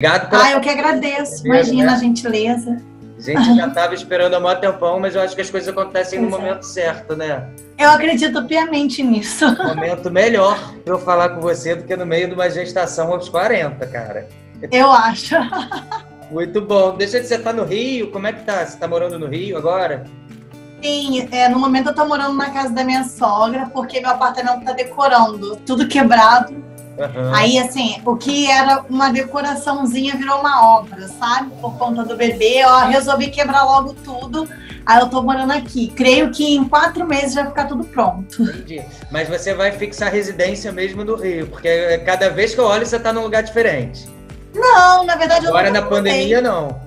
Obrigado pela Eu que agradeço. primeiro, Imagina né? a gentileza. A gente já estava esperando há maior tempão, mas eu acho que as coisas acontecem no Pois é. momento certo, né? Eu acredito piamente nisso. Momento melhor pra eu falar com você do que no meio de uma gestação aos 40, cara. Eu acho. Muito bom. Deixa de você estar no Rio, como é que tá? Você tá morando no Rio agora? Sim, no momento eu tô morando na casa da minha sogra, porque meu apartamento tá decorando, tudo quebrado. Uhum. Aí, assim, o que era uma decoraçãozinha virou uma obra, sabe? Por conta do bebê, eu resolvi quebrar logo tudo. Aí eu tô morando aqui. Creio que em 4 meses vai ficar tudo pronto. Entendi. Mas você vai fixar residência mesmo no Rio, porque cada vez que eu olho você tá num lugar diferente. Não, na verdade Agora eu na nunca pandemia, mudei. não.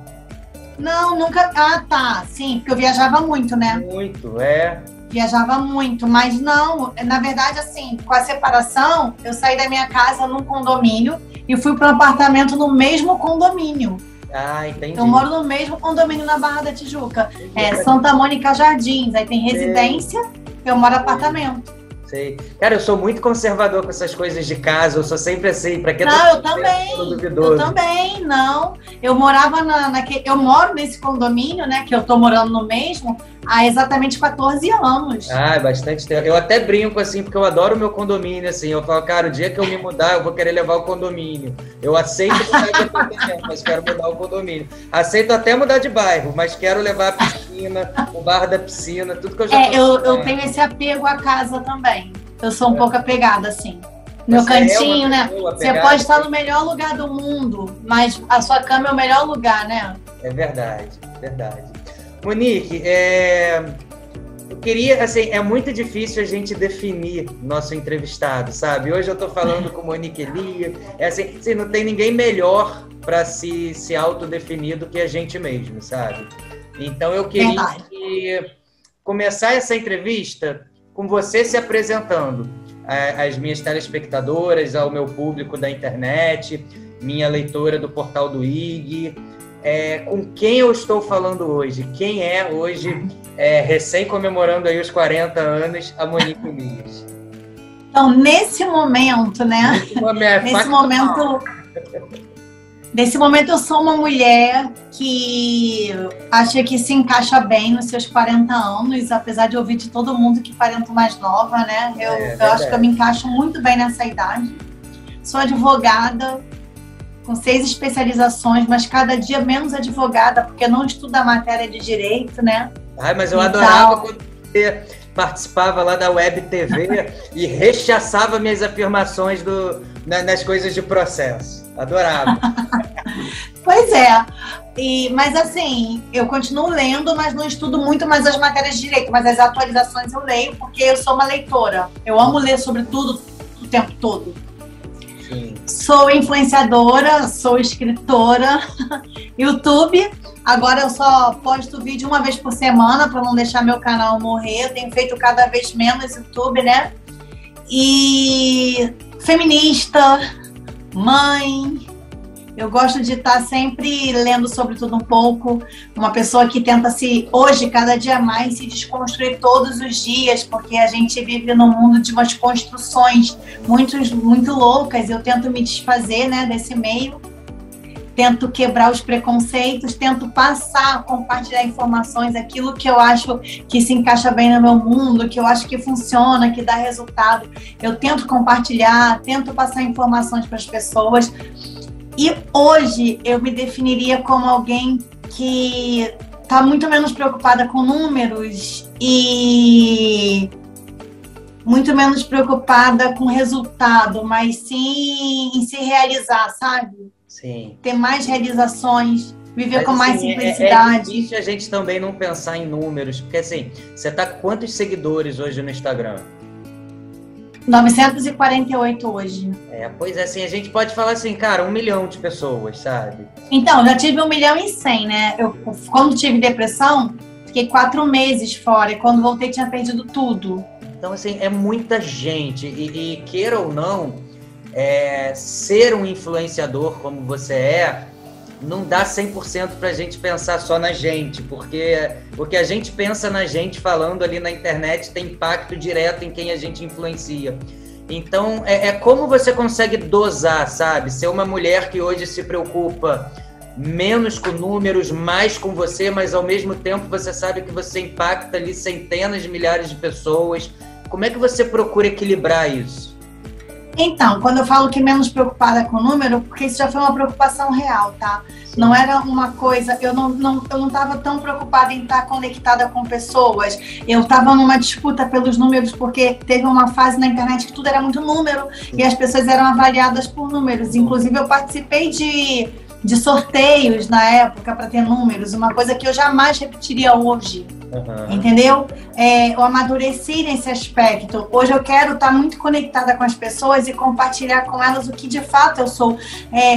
Não, nunca. Ah, tá. Sim, porque eu viajava muito, né? Muito, é. Viajava muito, mas não, na verdade, assim, com a separação, eu saí da minha casa num condomínio e fui para um apartamento no mesmo condomínio. Ah, entendi. Eu moro no mesmo condomínio na Barra da Tijuca. Entendi. Santa Mônica Jardins, aí tem residência, eu moro em apartamento. Sei. Cara, eu sou muito conservador com essas coisas de casa, eu sou sempre assim, pra que Não, eu também, duvidoso? eu também, não. Eu morava eu moro nesse condomínio, né, que eu tô morando no mesmo, há exatamente 14 anos. Ah, é bastante tempo. Eu até brinco assim, porque eu adoro o meu condomínio, assim. Eu falo, cara, o dia que eu me mudar, eu vou querer levar o condomínio. Eu aceito mudar de apartamento, mas quero mudar o condomínio. Aceito até mudar de bairro, mas quero levar a piscina, o bar da piscina, tudo que eu já eu tenho esse apego à casa também. Eu sou um pouco apegada, assim. Meu cantinho, né? Você pode estar no melhor lugar do mundo, mas a sua cama é o melhor lugar, né? É verdade, verdade. Monique, eu queria, assim, é muito difícil a gente definir nosso entrevistado, sabe? Hoje eu tô falando com Monique Elia, assim, não tem ninguém melhor para se autodefinir do que a gente mesmo, sabe? Então eu queria começar essa entrevista com você se apresentando às minhas telespectadoras, ao meu público da internet, minha leitora do portal do IG, com quem eu estou falando hoje? Quem é hoje, recém comemorando aí os 40 anos, a Monique Elias? Então, nesse momento, né? Nesse momento eu sou uma mulher que acha que se encaixa bem nos seus 40 anos, apesar de ouvir de todo mundo que 40 mais nova, né? Eu acho que eu me encaixo muito bem nessa idade. Sou advogada, com 6 especializações, mas cada dia menos advogada, porque não estudo a matéria de direito, né? Mas eu adorava quando você participava lá da Web TV e rechaçava minhas afirmações nas coisas de processo. Adorava. Pois é. Mas assim, eu continuo lendo, mas não estudo muito mais as matérias de direito, mas as atualizações eu leio porque eu sou uma leitora. Eu amo ler sobre tudo o tempo todo. Sim. Sou influenciadora, sou escritora, YouTube. Agora eu só posto vídeo uma vez por semana para não deixar meu canal morrer. Eu tenho feito cada vez menos YouTube, né? E feminista, mãe. Eu gosto de estar sempre lendo sobre tudo um pouco. Uma pessoa que tenta hoje, cada dia mais, se desconstruir todos os dias, porque a gente vive num mundo de umas construções muito loucas. Eu tento me desfazer, né, desse meio. Tento quebrar os preconceitos, tento compartilhar informações, aquilo que eu acho que se encaixa bem no meu mundo, que eu acho que funciona, que dá resultado. Eu tento compartilhar, tento passar informações para as pessoas. E hoje eu me definiria como alguém que está muito menos preocupada com números e muito menos preocupada com resultado, mas sim em se realizar, sabe? Sim. Ter mais realizações, viver com mais simplicidade. É difícil a gente também não pensar em números, porque assim, você tá com quantos seguidores hoje no Instagram? 948 hoje. Pois é, assim, a gente pode falar assim, cara, 1 milhão de pessoas, sabe? Então, já tive 1.100.000, né? Quando tive depressão, fiquei 4 meses fora, e quando voltei tinha perdido tudo. Então, assim, é muita gente, e queira ou não, ser um influenciador como você não dá 100% pra gente pensar só na gente, porque o que a gente pensa na gente falando ali na internet tem impacto direto em quem a gente influencia. Então, como você consegue dosar, sabe? Ser uma mulher que hoje se preocupa menos com números, mais com você, mas ao mesmo tempo você sabe que você impacta ali centenas de milhares de pessoas. Como é que você procura equilibrar isso? Então, quando eu falo que menos preocupada com o número, porque isso já foi uma preocupação real, tá? Sim. Não era uma coisa, eu não estava tão preocupada em estar conectada com pessoas. Eu estava numa disputa pelos números, porque teve uma fase na internet que tudo era muito número, e as pessoas eram avaliadas por números. Inclusive, eu participei de sorteios na época para ter números, uma coisa que eu jamais repetiria hoje. Uhum. Entendeu? Eu amadureci nesse aspecto. Hoje eu quero estar muito conectada com as pessoas e compartilhar com elas o que de fato eu sou.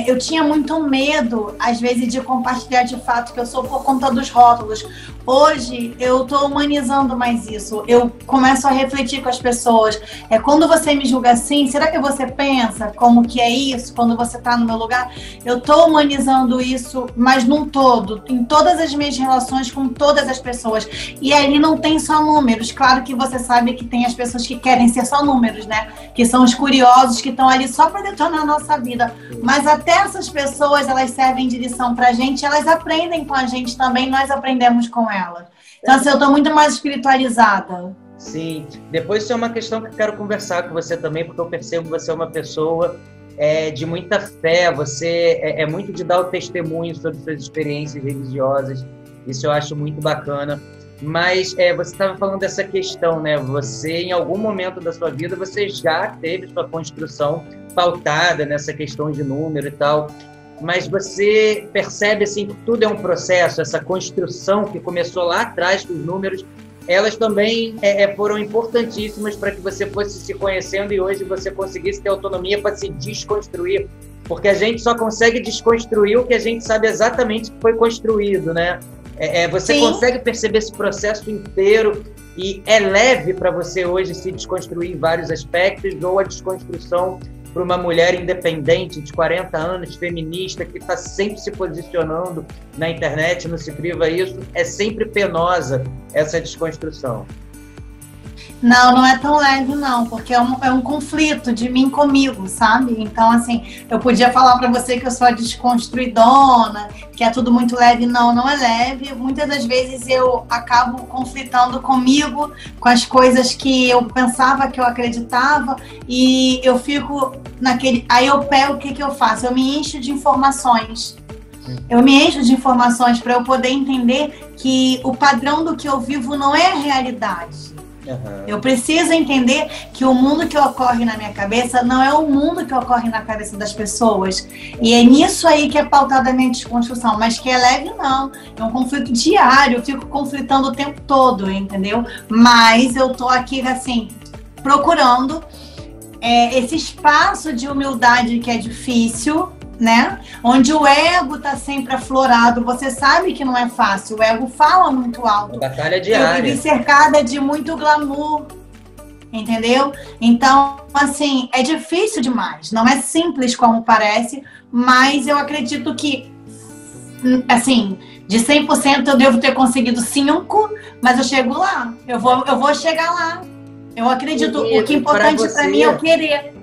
Eu tinha muito medo, às vezes, de compartilhar de fato que eu sou por conta dos rótulos. Hoje eu estou humanizando mais isso. Eu começo a refletir com as pessoas. Quando você me julga assim, será que você pensa como que é isso? Quando você está no meu lugar? Eu estou humanizando isso, mas num todo, em todas as minhas relações com todas as pessoas. E ali não tem só números. Claro que você sabe que tem as pessoas que querem ser só números, né? Que são os curiosos, que estão ali só para detonar a nossa vida. Mas até essas pessoas, elas servem de lição pra gente, elas aprendem com a gente também, nós aprendemos com elas. Então, assim, eu tô muito mais espiritualizada. Sim. Depois isso é uma questão que eu quero conversar com você também, porque eu percebo que você é uma pessoa de muita fé, você é muito de dar o testemunho sobre suas experiências religiosas. Isso eu acho muito bacana. Mas você estava falando dessa questão, né? Você, em algum momento da sua vida, você já teve sua construção pautada nessa questão de número e tal, mas você percebe assim, que tudo é um processo, essa construção que começou lá atrás com os números, elas também foram importantíssimas para que você fosse se conhecendo e hoje você conseguisse ter autonomia para se desconstruir, porque a gente só consegue desconstruir o que a gente sabe exatamente que foi construído, né? Você Sim. consegue perceber esse processo inteiro e é leve para você hoje se desconstruir em vários aspectos, ou a desconstrução para uma mulher independente de 40 anos, feminista, que está sempre se posicionando na internet, não se priva isso, é sempre penosa essa desconstrução. Não é tão leve não, porque é um conflito de mim comigo, sabe? Então, assim, eu podia falar pra você que eu sou a desconstruidona, que é tudo muito leve. Não é leve. Muitas das vezes eu acabo conflitando comigo, com as coisas que eu pensava, que eu acreditava, e eu fico naquele... Aí eu pego, o que eu faço? Eu me encho de informações. Eu me encho de informações para eu poder entender que o padrão do que eu vivo não é a realidade. Uhum. Eu preciso entender que o mundo que ocorre na minha cabeça não é o mundo que ocorre na cabeça das pessoas. E é nisso aí que é pautada a minha desconstrução. Mas que é leve, não. É um conflito diário. Eu fico conflitando o tempo todo, entendeu? Mas eu tô aqui, assim, procurando esse espaço de humildade que é difícil, né? Onde o ego tá sempre aflorado. Você sabe que não é fácil. O ego fala muito alto. Uma batalha diária. Eu vivi cercada de muito glamour, entendeu? Então, assim, é difícil demais. Não é simples como parece, mas eu acredito que, assim, de 100% eu devo ter conseguido 5, mas eu chego lá. Eu vou chegar lá. Eu acredito. O que é importante para mim é eu querer.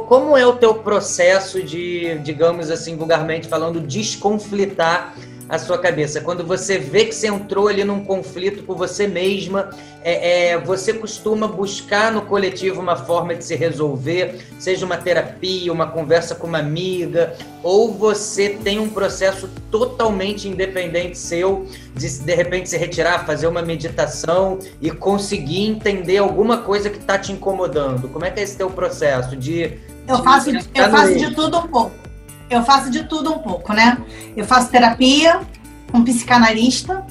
Como é o teu processo de, digamos assim, vulgarmente falando, desconflitar a sua cabeça? Quando você vê que você entrou ali num conflito com você mesma, você costuma buscar no coletivo uma forma de se resolver, seja uma terapia, uma conversa com uma amiga, ou você tem um processo totalmente independente seu, de repente se retirar, fazer uma meditação e conseguir entender alguma coisa que está te incomodando? Como é que é esse teu processo Eu faço de tudo um pouco. Eu faço de tudo um pouco, né? Eu faço terapia com psicanalista.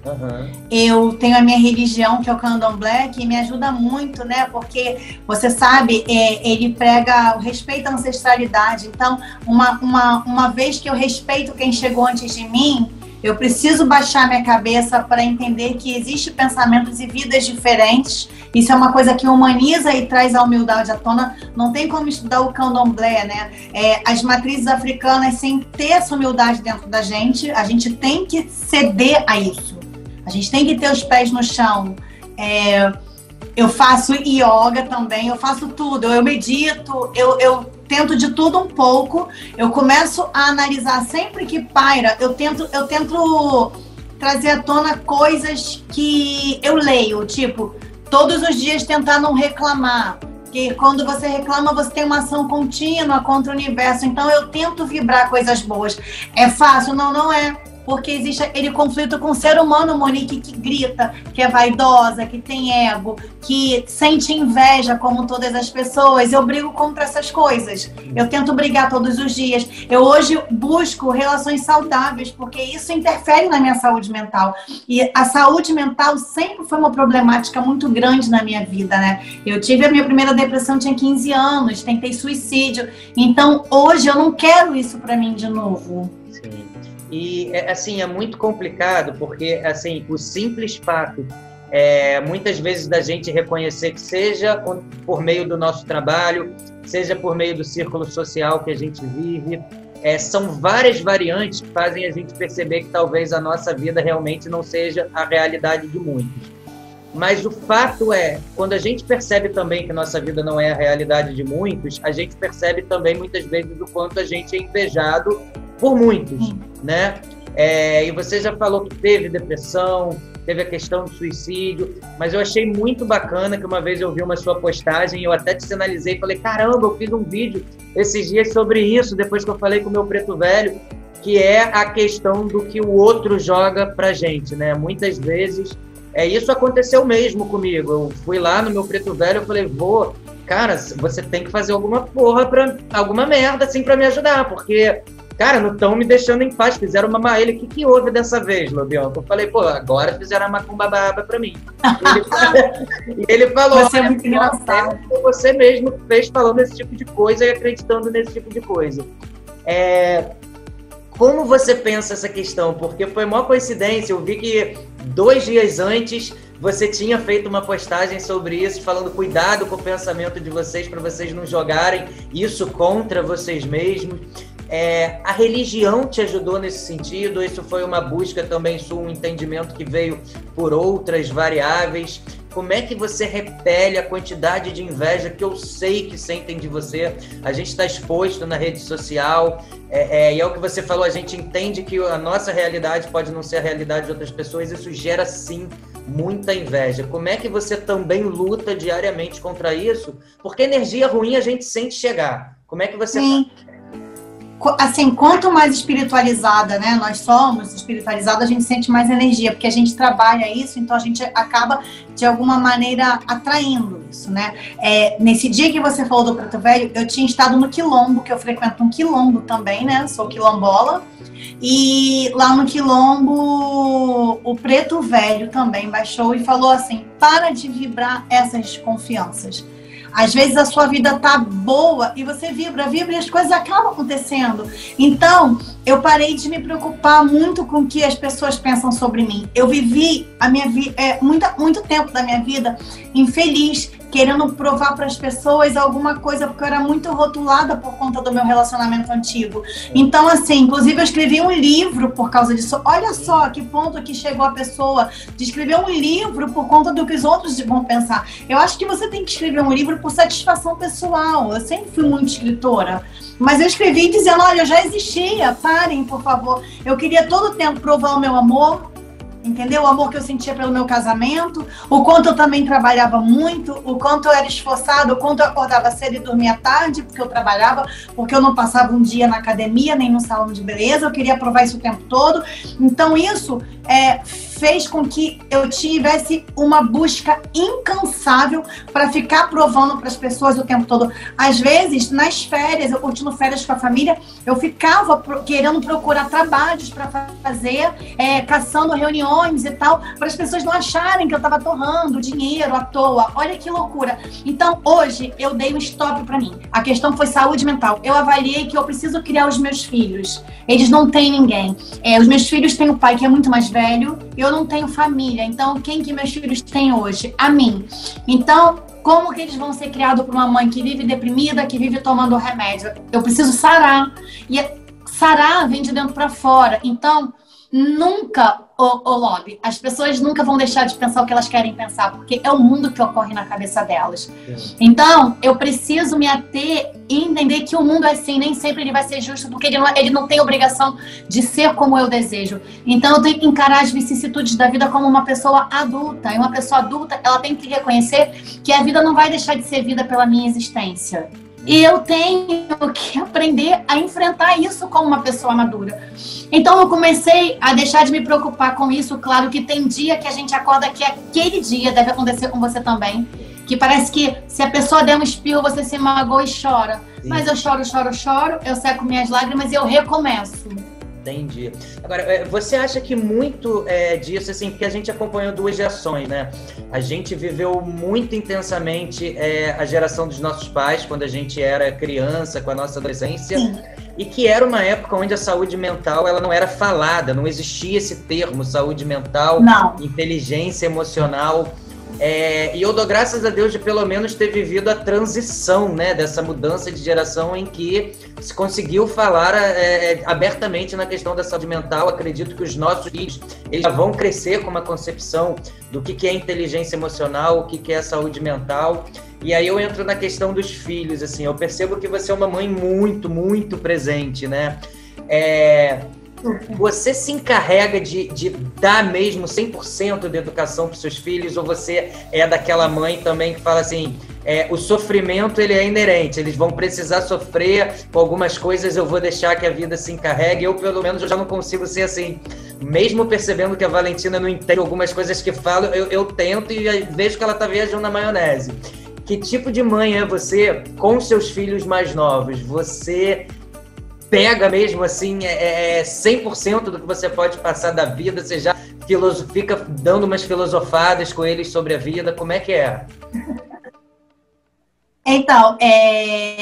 Uhum. Eu tenho a minha religião, que é o candomblé, que me ajuda muito, né? Porque, você sabe, ele prega o respeito à ancestralidade. Então, uma vez que eu respeito quem chegou antes de mim, eu preciso baixar minha cabeça para entender que existem pensamentos e vidas diferentes. Isso é uma coisa que humaniza e traz a humildade à tona. Não tem como estudar o candomblé, né? As matrizes africanas, sem ter essa humildade dentro da gente, a gente tem que ceder a isso. A gente tem que ter os pés no chão. Eu faço yoga também, eu faço tudo. Eu medito, eu tento de tudo um pouco. Eu começo a analisar sempre que paira. Eu tento trazer à tona coisas que eu leio. Tipo, todos os dias tentar não reclamar. Porque quando você reclama, você tem uma ação contínua contra o universo. Então, eu tento vibrar coisas boas. É fácil? Não, não é. Porque existe aquele conflito com o ser humano, Monique, que grita, que é vaidosa, que tem ego, que sente inveja, como todas as pessoas. Eu brigo contra essas coisas. Eu tento brigar todos os dias. Eu hoje busco relações saudáveis, porque isso interfere na minha saúde mental. E a saúde mental sempre foi uma problemática muito grande na minha vida, né? Eu tive a minha primeira depressão, tinha 15 anos, tentei suicídio. Então, hoje eu não quero isso para mim de novo. Sim. E, assim, é muito complicado, porque, assim, o simples fato, muitas vezes, da gente reconhecer que seja por meio do nosso trabalho, seja por meio do círculo social que a gente vive, são várias variantes que fazem a gente perceber que talvez a nossa vida realmente não seja a realidade de muitos. Mas o fato quando a gente percebe também que nossa vida não é a realidade de muitos, a gente percebe também, muitas vezes, o quanto a gente é invejado por muitos, né? E você já falou que teve depressão, teve a questão do suicídio, mas eu achei muito bacana que uma vez eu vi uma sua postagem, eu até te sinalizei e falei, caramba, eu fiz um vídeo esses dias sobre isso, depois que eu falei com o meu preto velho, que é a questão do que o outro joga pra gente, né? Muitas vezes, isso aconteceu mesmo comigo. Eu fui lá no meu preto velho, eu falei, cara, você tem que fazer alguma merda assim pra me ajudar, porque... Cara, não estão me deixando em paz, fizeram uma maelha. O que houve dessa vez, Lobião? Eu falei, agora fizeram a macumba baba pra mim. E ele falou, você é muito engraçado. Você mesmo fez falando esse tipo de coisa e acreditando nesse tipo de coisa. Como você pensa essa questão? Porque foi uma coincidência, eu vi que 2 dias antes você tinha feito uma postagem sobre isso, falando cuidado com o pensamento de vocês, para vocês não jogarem isso contra vocês mesmos. A religião te ajudou nesse sentido? Isso foi uma busca também sua, um entendimento que veio por outras variáveis? Como é que você repele a quantidade de inveja que eu sei que sentem de você? A gente está exposto na rede social, e é o que você falou, a gente entende que a nossa realidade pode não ser a realidade de outras pessoas, isso gera, sim, muita inveja. Como é que você também luta diariamente contra isso? Porque energia ruim a gente sente chegar. Como é que você... Sim. Assim, quanto mais espiritualizada, né, nós somos, espiritualizada, a gente sente mais energia, porque a gente trabalha isso, então a gente acaba, de alguma maneira, atraindo isso, né? Nesse dia que você falou do Preto Velho, eu tinha estado no Quilombo, que eu frequento um quilombo também, né? Sou quilombola. E lá no quilombo, o Preto Velho também baixou e falou assim, para de vibrar essas desconfianças. Às vezes a sua vida tá boa e você vibra e as coisas acabam acontecendo. Então, eu parei de me preocupar muito com o que as pessoas pensam sobre mim. Eu vivi a minha vida, muito tempo da minha vida infeliz, querendo provar para as pessoas alguma coisa, porque eu era muito rotulada por conta do meu relacionamento antigo. Então, assim, inclusive eu escrevi um livro por causa disso. Olha só que ponto que chegou a pessoa de escrever um livro por conta do que os outros vão pensar. Eu acho que você tem que escrever um livro por satisfação pessoal. Eu sempre fui muito escritora. Mas eu escrevi dizendo, olha, eu já existia, parem, por favor. Eu queria todo o tempo provar o meu amor, entendeu? O amor que eu sentia pelo meu casamento, o quanto eu também trabalhava muito, o quanto eu era esforçada, o quanto eu acordava cedo e dormia tarde, porque eu trabalhava, porque eu não passava um dia na academia, nem no salão de beleza, eu queria provar isso o tempo todo. Então isso fez com que eu tivesse uma busca incansável para ficar provando para as pessoas o tempo todo. Às vezes, nas férias, eu curtindo férias com a família, eu ficava querendo procurar trabalhos para fazer, caçando reuniões e tal, para as pessoas não acharem que eu estava torrando dinheiro à toa. Olha que loucura. Então, hoje, eu dei um stop para mim. A questão foi saúde mental. Eu avaliei que eu preciso criar os meus filhos. Eles não têm ninguém. Os meus filhos têm o pai que é muito mais velho, eu não tenho família. Então, quem que meus filhos têm hoje? A mim. Então, como que eles vão ser criados por uma mãe que vive deprimida, que vive tomando remédio? Eu preciso sarar. E sarar vem de dentro para fora. Então, Nunca, Lobby, as pessoas nunca vão deixar de pensar o que elas querem pensar, porque é o mundo que ocorre na cabeça delas. Então, eu preciso me ater e entender que o mundo é assim, nem sempre ele vai ser justo, porque ele não tem obrigação de ser como eu desejo. Então, eu tenho que encarar as vicissitudes da vida como uma pessoa adulta. E uma pessoa adulta, ela tem que reconhecer que a vida não vai deixar de ser vida pela minha existência. E eu tenho que aprender a enfrentar isso como uma pessoa madura. Então eu comecei a deixar de me preocupar com isso. Claro que tem dia que a gente acorda que aquele dia deve acontecer com você também. Que parece que se a pessoa der um espirro, você se magoa e chora. Sim. Mas eu choro, eu seco minhas lágrimas e eu recomeço. Entendi. Agora, você acha que muito disso, assim, porque a gente acompanhou duas gerações, né? A gente viveu muito intensamente a geração dos nossos pais, quando a gente era criança, com a nossa adolescência. Sim. E que era uma época onde a saúde mental ela não era falada, não existia esse termo, saúde mental, não. Inteligência emocional. E eu dou graças a Deus de pelo menos ter vivido a transição, né, dessa mudança de geração em que se conseguiu falar abertamente na questão da saúde mental. Acredito que os nossos filhos eles já vão crescer com uma concepção do que é inteligência emocional, o que é saúde mental. E aí eu entro na questão dos filhos, assim, eu percebo que você é uma mãe muito, muito presente, né? Você se encarrega de dar mesmo 100% de educação para os seus filhos, ou você é daquela mãe também que fala assim, o sofrimento ele é inerente, eles vão precisar sofrer com algumas coisas, eu vou deixar que a vida se encarregue. Eu pelo menos já não consigo ser assim, mesmo percebendo que a Valentina não entende algumas coisas que falo, eu tento e vejo que ela está viajando na maionese. Que tipo de mãe é você com seus filhos mais novos? Você pega mesmo assim 100% do que você pode passar da vida? Você já fica dando umas filosofadas com eles sobre a vida? Como é que é? Então,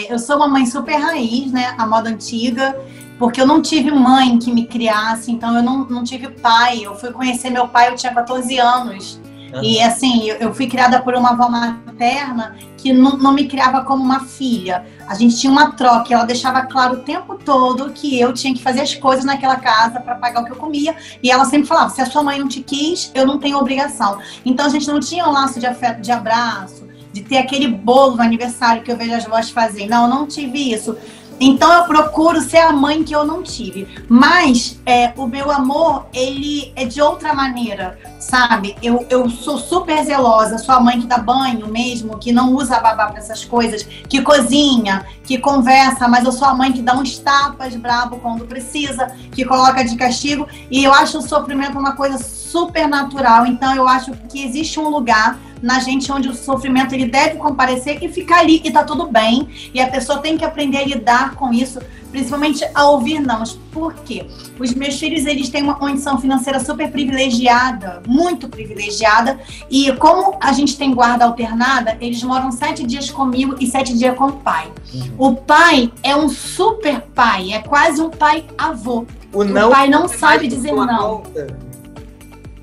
eu sou uma mãe super raiz, né? A moda antiga, porque eu não tive mãe que me criasse, então eu não tive pai. Eu fui conhecer meu pai, eu tinha 14 anos. Uhum. E assim, eu fui criada por uma avó materna que não me criava como uma filha. A gente tinha uma troca, ela deixava claro o tempo todo que eu tinha que fazer as coisas naquela casa para pagar o que eu comia. E ela sempre falava, se a sua mãe não te quis, eu não tenho obrigação. Então a gente não tinha um laço de afeto, de abraço, de ter aquele bolo no aniversário que eu vejo as vós fazerem. Não, eu não tive isso. Então eu procuro ser a mãe que eu não tive. Mas o meu amor, ele é de outra maneira, sabe? Eu sou super zelosa, sou a mãe que dá banho mesmo, que não usa babá para essas coisas, que cozinha, que conversa, mas eu sou a mãe que dá uns tapas brabo quando precisa, que coloca de castigo. E eu acho o sofrimento uma coisa super natural. Então eu acho que existe um lugar na gente onde o sofrimento ele deve comparecer e ficar ali, e tá tudo bem, e a pessoa tem que aprender a lidar com isso, principalmente a ouvir não. Por quê? Os meus filhos, eles têm uma condição financeira super privilegiada, muito privilegiada, e como a gente tem guarda alternada, eles moram 7 dias comigo e 7 dias com o pai. O pai é um super pai, é quase um pai avô. O pai não sabe dizer não.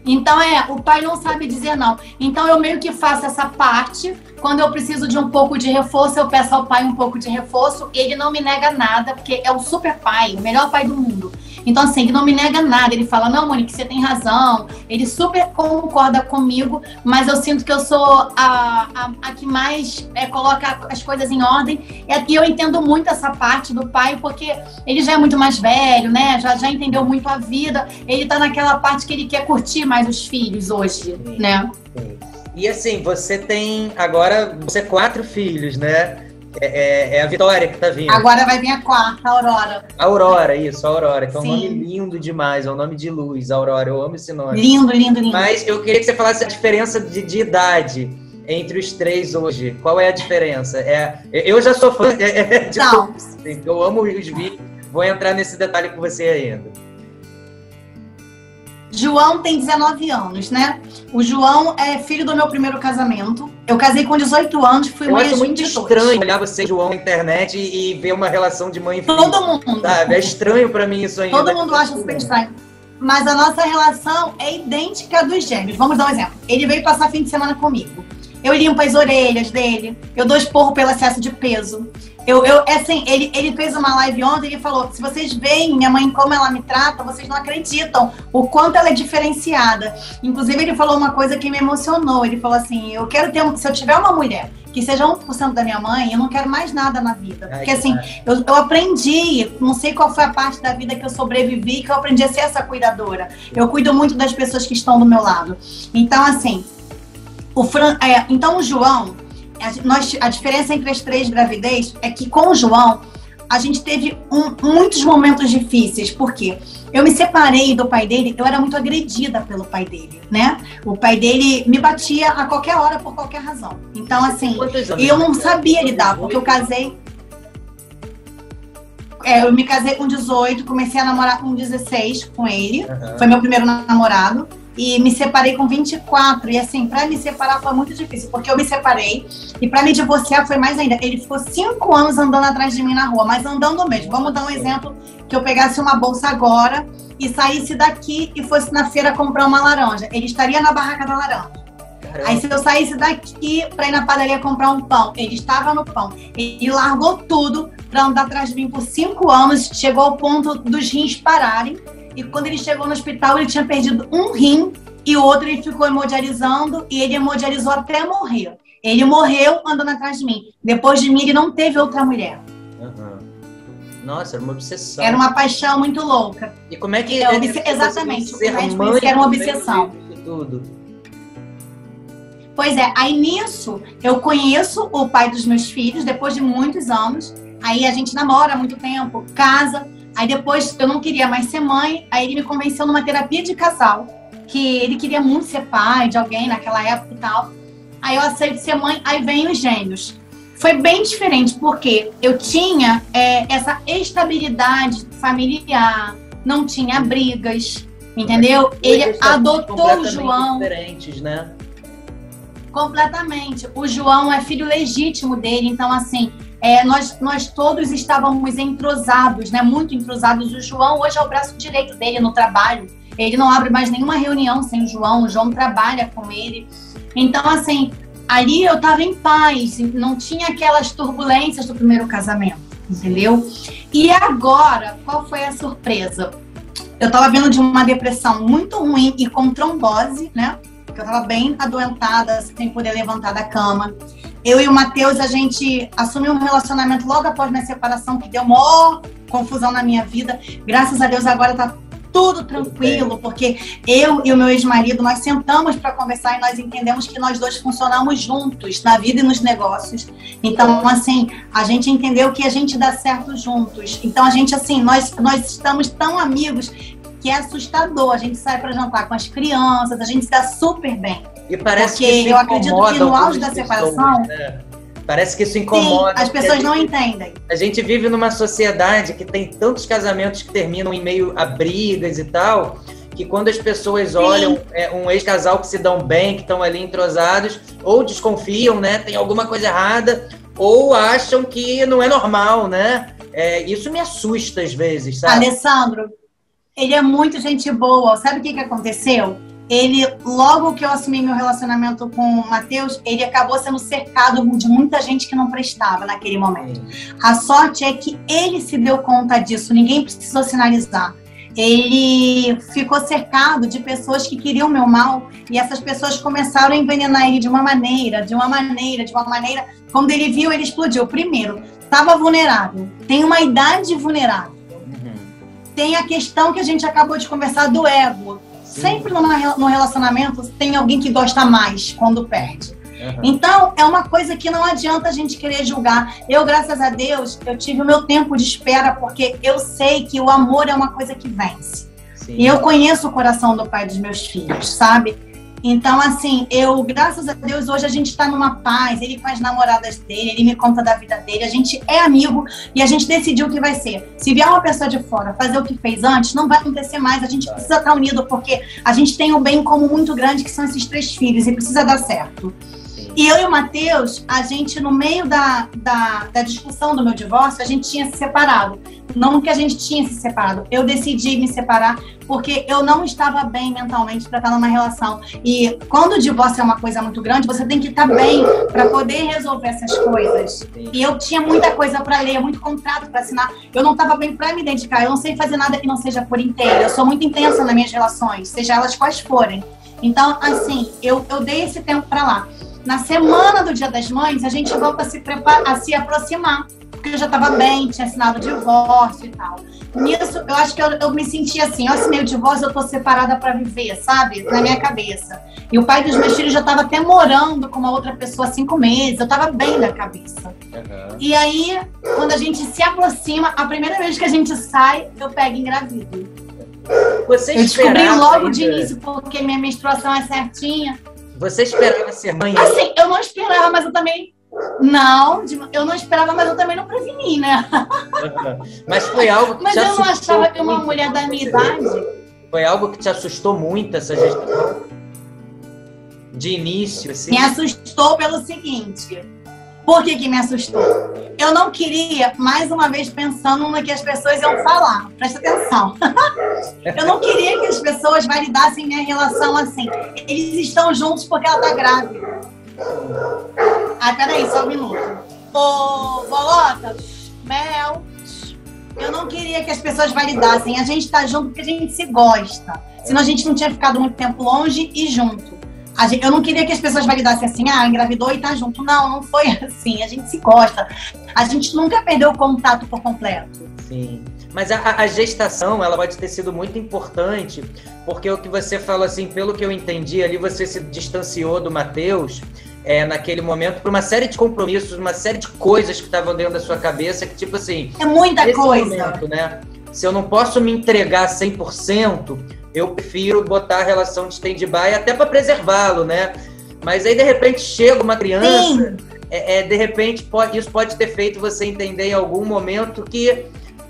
Então o pai não sabe dizer não. Então eu meio que faço essa parte. Quando eu preciso de um pouco de reforço, eu peço ao pai um pouco de reforço. Ele não me nega nada, porque é o super pai, o melhor pai do mundo. Então assim, ele não me nega nada. Ele fala, não, Monique, você tem razão. Ele super concorda comigo, mas eu sinto que eu sou a que mais coloca as coisas em ordem. E eu entendo muito essa parte do pai, porque ele já é muito mais velho, né? Já entendeu muito a vida. Ele tá naquela parte que ele quer curtir mais os filhos hoje, sim, né? Sim. E assim, você tem agora 4 filhos, né? É a Vitória que tá vindo. Agora vai vir a quarta, a Aurora. Aurora, isso, a Aurora, que é um nome lindo demais, é um nome de luz, Aurora, eu amo esse nome. Lindo, lindo, lindo. Mas eu queria que você falasse a diferença de idade entre os 3 hoje. Qual é a diferença? Eu já sou fã de todos, eu amo os vídeos, vou entrar nesse detalhe com você ainda. João tem 19 anos, né? O João é filho do meu primeiro casamento. Eu casei com 18 anos, fui mãe aos 22. Eu acho muito estranho olhar você, João, na internet e ver uma relação de mãe e filho. Todo mundo. Sabe? É estranho pra mim isso ainda. Todo mundo acha super estranho. Mas a nossa relação é idêntica à dos gêmeos. Vamos dar um exemplo. Ele veio passar fim de semana comigo. Eu limpo as orelhas dele, eu dou esporro pelo excesso de peso. Assim, ele fez uma live ontem, ele falou, se vocês veem minha mãe como ela me trata, vocês não acreditam o quanto ela é diferenciada. Inclusive, ele falou uma coisa que me emocionou. Ele falou assim, eu quero ter, se eu tiver uma mulher que seja 1% da minha mãe, eu não quero mais nada na vida. Porque assim, eu aprendi, não sei qual foi a parte da vida que eu sobrevivi, que eu aprendi a ser essa cuidadora. Eu cuido muito das pessoas que estão do meu lado. Então, assim, então o João, a diferença entre as 3 gravidez é que com o João, a gente teve muitos momentos difíceis. Por quê? Eu me separei do pai dele, eu era muito agredida pelo pai dele, né? O pai dele me batia a qualquer hora, por qualquer razão. Então, assim, eu não sabia lidar, porque eu casei... eu me casei com 18, comecei a namorar com 16 com ele. Foi meu primeiro namorado. E me separei com 24. E assim, pra me separar foi muito difícil, porque eu me separei. E pra me divorciar foi mais ainda. Ele ficou 5 anos andando atrás de mim na rua, mas andando mesmo. Vamos dar um exemplo, que eu pegasse uma bolsa agora e saísse daqui e fosse na feira comprar uma laranja. Ele estaria na barraca da laranja. Caramba. Aí se eu saísse daqui pra ir na padaria comprar um pão, ele estava no pão. Ele largou tudo pra andar atrás de mim por 5 anos. Chegou ao ponto dos rins pararem. E quando ele chegou no hospital, ele tinha perdido um rim e o outro ele ficou hemodializando e ele hemodializou até morrer. Ele morreu andando atrás de mim. Depois de mim, ele não teve outra mulher. Nossa, era uma obsessão. Era uma paixão muito louca. E como é que... Exatamente. O médico disse que era uma obsessão. Tudo. Pois é, aí nisso, eu conheço o pai dos meus filhos, depois de muitos anos. Aí a gente namora há muito tempo, casa... Aí depois eu não queria mais ser mãe, aí ele me convenceu numa terapia de casal, que ele queria muito ser pai de alguém naquela época e tal. Aí eu aceito ser mãe, aí vem os gêmeos. Foi bem diferente, porque eu tinha essa estabilidade familiar, não tinha brigas, entendeu? Ele adotou o João. Diferentes, né? Completamente. O João é filho legítimo dele, então assim... nós todos estávamos entrosados, né? Muito entrosados. O João hoje é o braço direito dele no trabalho. Ele não abre mais nenhuma reunião sem o João trabalha com ele. Então, assim, ali eu estava em paz, não tinha aquelas turbulências do primeiro casamento, entendeu? E agora, qual foi a surpresa? Eu estava vindo de uma depressão muito ruim e com trombose, né? Porque eu estava bem adoentada, sem poder levantar da cama. Eu e o Matheus, a gente assumiu um relacionamento logo após minha separação, que deu maior confusão na minha vida. Graças a Deus, agora tá tudo tranquilo, porque eu e o meu ex-marido, nós sentamos para conversar e nós entendemos que nós dois funcionamos juntos, na vida e nos negócios. Então, assim, a gente entendeu que a gente dá certo juntos. Então, a gente, assim, nós estamos tão amigos que é assustador. A gente sai para jantar com as crianças, a gente se dá super bem. E parece porque que eu acredito que no auge da separação... Né? Parece que isso incomoda. Sim, as pessoas não entendem. A gente vive numa sociedade que tem tantos casamentos que terminam em meio a brigas e tal, que quando as pessoas olham um ex-casal que se dão bem, que estão ali entrosados, ou desconfiam, né? Tem alguma coisa errada, ou acham que não é normal, né? Isso me assusta às vezes, sabe? Alessandro, ele é muito gente boa. Sabe o que aconteceu? Ele, logo que eu assumi meu relacionamento com o Matheus, ele acabou sendo cercado de muita gente que não prestava naquele momento. A sorte é que ele se deu conta disso, ninguém precisou sinalizar. Ele ficou cercado de pessoas que queriam o meu mal, e essas pessoas começaram a envenenar ele de uma maneira. Quando ele viu, ele explodiu. Primeiro, estava vulnerável, tem uma idade vulnerável. Tem a questão que a gente acabou de conversar do ego. Sempre no relacionamento tem alguém que gosta mais quando perde. Então, é uma coisa que não adianta a gente querer julgar. Eu, graças a Deus, eu tive o meu tempo de espera, porque eu sei que o amor é uma coisa que vence. Sim. E eu conheço o coração do pai dos meus filhos, sabe? Então, assim, graças a Deus, hoje a gente está numa paz, ele com as namoradas dele, ele me conta da vida dele, a gente é amigo e a gente decidiu o que vai ser. Se vier uma pessoa de fora fazer o que fez antes, não vai acontecer mais, a gente precisa estar unido, porque a gente tem um bem comum muito grande, que são esses 3 filhos, e precisa dar certo. Sim. E eu e o Matheus, a gente, no meio da discussão do meu divórcio, a gente tinha se separado. Não que a gente tinha se separado. Eu decidi me separar porque eu não estava bem mentalmente para estar numa relação. E quando o divórcio é uma coisa muito grande, você tem que estar bem para poder resolver essas coisas. E eu tinha muita coisa para ler, muito contrato para assinar. Eu não estava bem para me dedicar. Eu não sei fazer nada que não seja por inteiro. Eu sou muito intensa nas minhas relações, seja elas quais forem. Então, assim, eu dei esse tempo para lá. Na semana do Dia das Mães, a gente volta a se aproximar, porque eu já estava bem, tinha assinado o divórcio e tal. Nisso, eu acho que eu me senti assim, eu assinei o divórcio, eu tô separada para viver, sabe? Na minha cabeça. E o pai dos meus filhos já estava até morando com uma outra pessoa há 5 meses, eu estava bem da cabeça. Uhum. E aí, quando a gente se aproxima, a primeira vez que a gente sai, eu pego e engravido. Eu descobri logo de início, porque minha menstruação é certinha. Você esperava ser mãe? Assim, eu não esperava, mas eu também... Não, eu não esperava, mas eu também não preveni, né? Mas foi algo que mas eu não achava que uma mulher da minha idade... Foi algo que te assustou muito, essa gestação? De início, assim? Me assustou pelo seguinte... Por que me assustou? Eu não queria, mais uma vez, pensando no que as pessoas iam falar. Presta atenção. Eu não queria que as pessoas validassem minha relação assim. Eles estão juntos porque ela tá grávida. Peraí, só um minuto. Ô, Bolota, Mel, eu não queria que as pessoas validassem. A gente tá junto porque a gente se gosta. Senão a gente não tinha ficado muito tempo longe e junto. Eu não queria que as pessoas validassem assim, engravidou e tá junto. Não, não foi assim. A gente se gosta. A gente nunca perdeu o contato por completo. Sim. Mas a gestação, ela pode ter sido muito importante, porque o que você falou, assim, pelo que eu entendi ali, você se distanciou do Matheus naquele momento por uma série de compromissos, uma série de coisas que estavam dentro da sua cabeça, que tipo assim... É muita coisa. Momento, né? Se eu não posso me entregar 100%, eu prefiro botar a relação de stand-by até para preservá-lo, né? Mas aí, de repente, chega uma criança, de repente, isso pode ter feito você entender em algum momento que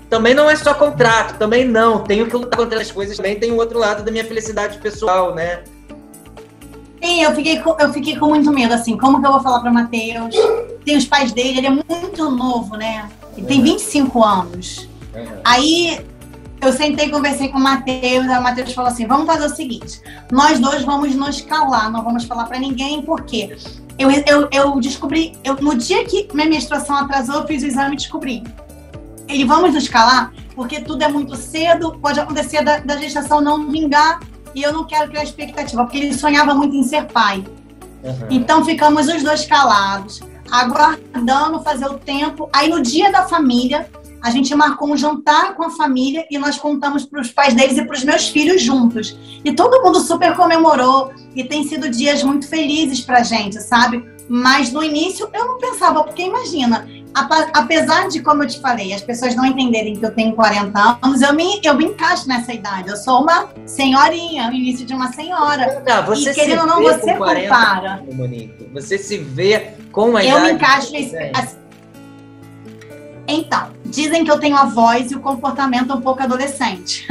também não é só contrato, também não. Tenho que lutar contra as coisas, também tem o outro lado da minha felicidade pessoal, né? Sim, eu fiquei com muito medo, assim, como que eu vou falar para o Matheus? Tem os pais dele, ele é muito novo, né? Ele tem 25 anos. Aí... Eu sentei e conversei com o Matheus, aí o Matheus falou assim, vamos fazer o seguinte, nós dois vamos nos calar, não vamos falar pra ninguém, por quê? Eu descobri, no dia que minha menstruação atrasou, eu fiz o exame e descobri. Vamos nos calar, porque tudo é muito cedo, pode acontecer da gestação não vingar, e eu não quero criar expectativa, porque ele sonhava muito em ser pai. Uhum. Então ficamos os dois calados, aguardando fazer o tempo, aí no dia da família... A gente marcou um jantar com a família e nós contamos para os pais deles e para os meus filhos juntos. E todo mundo super comemorou e tem sido dias muito felizes para a gente, sabe? Mas no início eu não pensava, porque imagina, apesar de, como eu te falei, as pessoas não entenderem que eu tenho 40 anos, eu me encaixo nessa idade. Eu sou uma senhorinha, o início de uma senhora. Você e querendo ou não, você compara. Monique, você se vê com a idade. Eu me encaixo assim. Então, dizem que eu tenho a voz e o comportamento um pouco adolescente.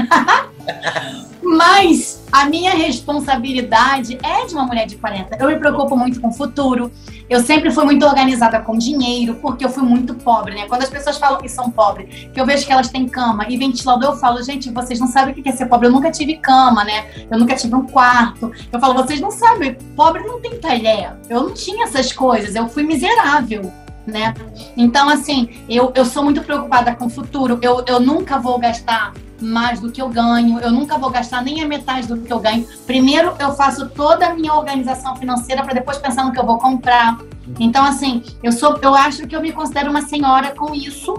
Mas a minha responsabilidade é de uma mulher de 40. Eu me preocupo muito com o futuro. Eu sempre fui muito organizada com dinheiro, porque eu fui muito pobre, né? Quando as pessoas falam que são pobres, que eu vejo que elas têm cama e ventilador, eu falo, gente, vocês não sabem o que é ser pobre. Eu nunca tive cama, né? Eu nunca tive um quarto. Eu falo, vocês não sabem, pobre não tem talher. Eu não tinha essas coisas, eu fui miserável. Né? Então, assim, eu sou muito preocupada com o futuro. Eu nunca vou gastar mais do que eu ganho, eu nunca vou gastar nem a metade do que eu ganho. Primeiro, eu faço toda a minha organização financeira para depois pensar no que eu vou comprar. Então, assim, eu acho que eu me considero uma senhora com isso.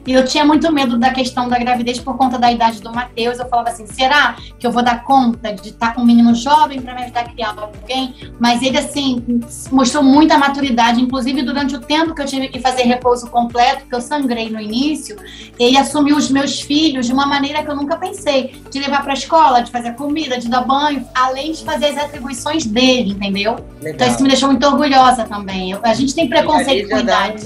E eu tinha muito medo da questão da gravidez por conta da idade do Matheus. Eu falava assim, será que eu vou dar conta de estar com um menino jovem para me ajudar a criar alguém? Mas ele, assim, mostrou muita maturidade. Inclusive, durante o tempo que eu tive que fazer repouso completo, que eu sangrei no início, ele assumiu os meus filhos de uma maneira que eu nunca pensei. De levar para a escola, de fazer comida, de dar banho, além de fazer as atribuições dele, entendeu? Legal. Então isso me deixou muito orgulhosa também. A gente tem preconceito com idade.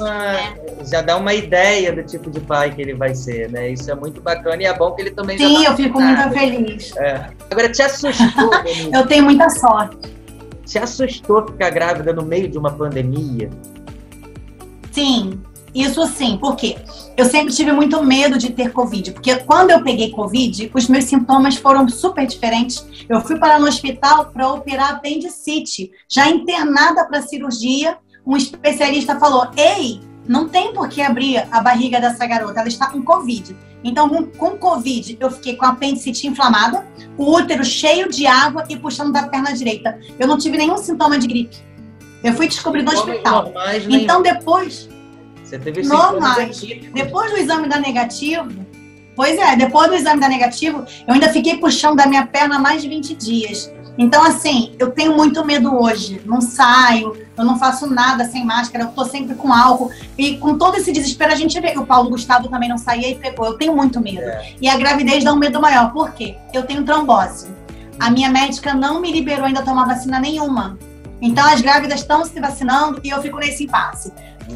Já dá uma ideia do tipo de pai que ele vai ser, né? Isso é muito bacana e é bom que ele também Sim, eu fico muito feliz. Agora, te assustou? Eu tenho muita sorte. Te assustou ficar grávida no meio de uma pandemia? Sim, isso sim. Por quê? Eu sempre tive muito medo de ter Covid, porque quando eu peguei Covid, os meus sintomas foram super diferentes. Eu fui parar no hospital para operar apendicite, já internada para cirurgia. Um especialista falou: ei, não tem por que abrir a barriga dessa garota, ela está com Covid. Então, com Covid, eu fiquei com a apendicite inflamada, o útero cheio de água e puxando da perna direita. Eu não tive nenhum sintoma de gripe. Eu fui descobrir no hospital. Normais, então, depois... Você teve normais. Depois do exame da negativo... Pois é, depois do exame da negativo, eu ainda fiquei puxando da minha perna mais de 20 dias. Então, assim, eu tenho muito medo hoje. Não saio, eu não faço nada sem máscara, eu tô sempre com álcool. E com todo esse desespero, a gente vê que o Paulo Gustavo também não saía e pegou. Eu tenho muito medo. E a gravidez dá um medo maior. Por quê? Eu tenho trombose. A minha médica não me liberou ainda a tomar vacina nenhuma. Então, as grávidas estão se vacinando e eu fico nesse impasse.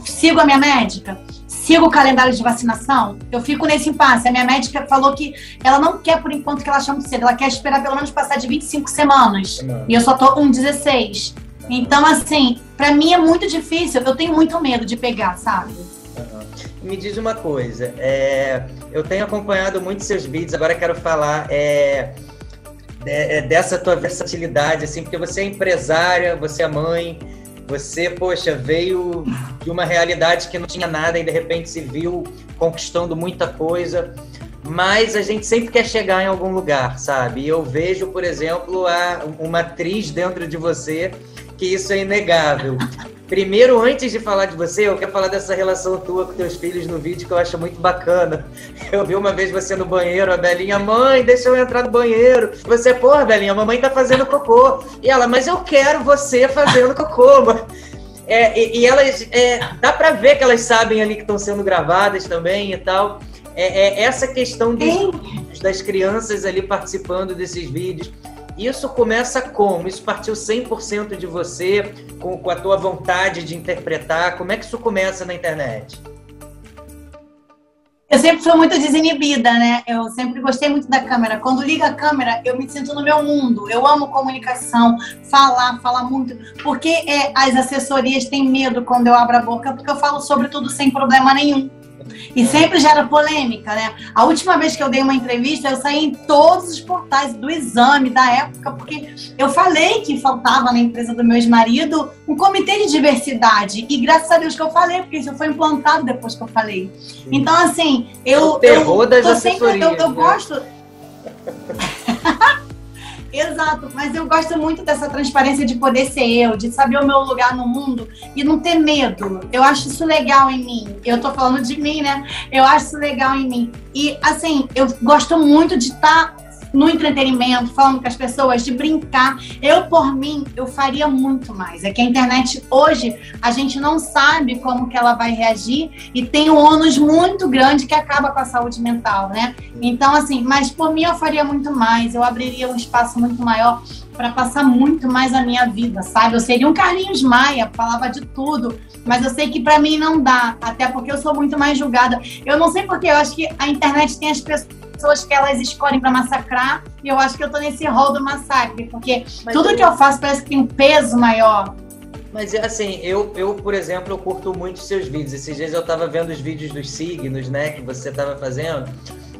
Sigo a minha médica, sigo o calendário de vacinação, eu fico nesse impasse. A minha médica falou que ela não quer, por enquanto, que ela chame cedo. Ela quer esperar pelo menos passar de 25 semanas. E eu só tô com 16. Então, assim, pra mim é muito difícil. Eu tenho muito medo de pegar, sabe? Me diz uma coisa. Eu tenho acompanhado muito seus vídeos. Agora quero falar... dessa tua versatilidade, assim, porque você é empresária, você é mãe, você, poxa, veio de uma realidade que não tinha nada e de repente se viu conquistando muita coisa, mas a gente sempre quer chegar em algum lugar, sabe? E eu vejo, por exemplo, uma atriz dentro de você, que isso é inegável. Primeiro, antes de falar de você, eu quero falar dessa relação tua com teus filhos no vídeo, que eu acho muito bacana. Eu vi uma vez você no banheiro, a Belinha: mãe, deixa eu entrar no banheiro. Você: porra, Belinha, a mamãe tá fazendo cocô. E ela: mas eu quero você fazendo cocô. E elas, dá pra ver que elas sabem ali que estão sendo gravadas também e tal. Essa questão das crianças ali participando desses vídeos. Isso começa como? Isso partiu 100% de você, com a tua vontade de interpretar? Como é que isso começa na internet? Eu sempre fui muito desinibida, né? Eu sempre gostei muito da câmera. Quando liga a câmera, eu me sinto no meu mundo. Eu amo comunicação, falar muito. Porque as assessorias têm medo quando eu abro a boca, porque eu falo sobre tudo sem problema nenhum. E sempre gera polêmica, né? A última vez que eu dei uma entrevista, eu saí em todos os portais do Exame, da época, porque eu falei que faltava na empresa do meu ex-marido um comitê de diversidade. E graças a Deus que eu falei, porque isso foi implantado depois que eu falei. Então, assim, eu gosto... Exato, mas eu gosto muito dessa transparência de poder ser eu, de saber o meu lugar no mundo e não ter medo. Eu acho isso legal em mim. Eu tô falando de mim, né? Eu acho isso legal em mim. E, assim, eu gosto muito de estar no entretenimento, falando com as pessoas, de brincar. Eu, por mim, eu faria muito mais. É que a internet, hoje, a gente não sabe como que ela vai reagir e tem um ônus muito grande que acaba com a saúde mental, né? Então, assim, mas por mim eu faria muito mais. Eu abriria um espaço muito maior para passar muito mais a minha vida, sabe? Eu seria um Carlinhos Maia, falava de tudo, mas eu sei que para mim não dá, até porque eu sou muito mais julgada. Eu não sei porque, eu acho que a internet tem as pessoas que elas escolhem para massacrar, e eu acho que eu tô nesse rol do massacre, porque tudo que eu faço parece que tem um peso maior. Mas, assim, eu, por exemplo, eu curto muito os seus vídeos. Esses dias eu tava vendo os vídeos dos signos, né, que você tava fazendo,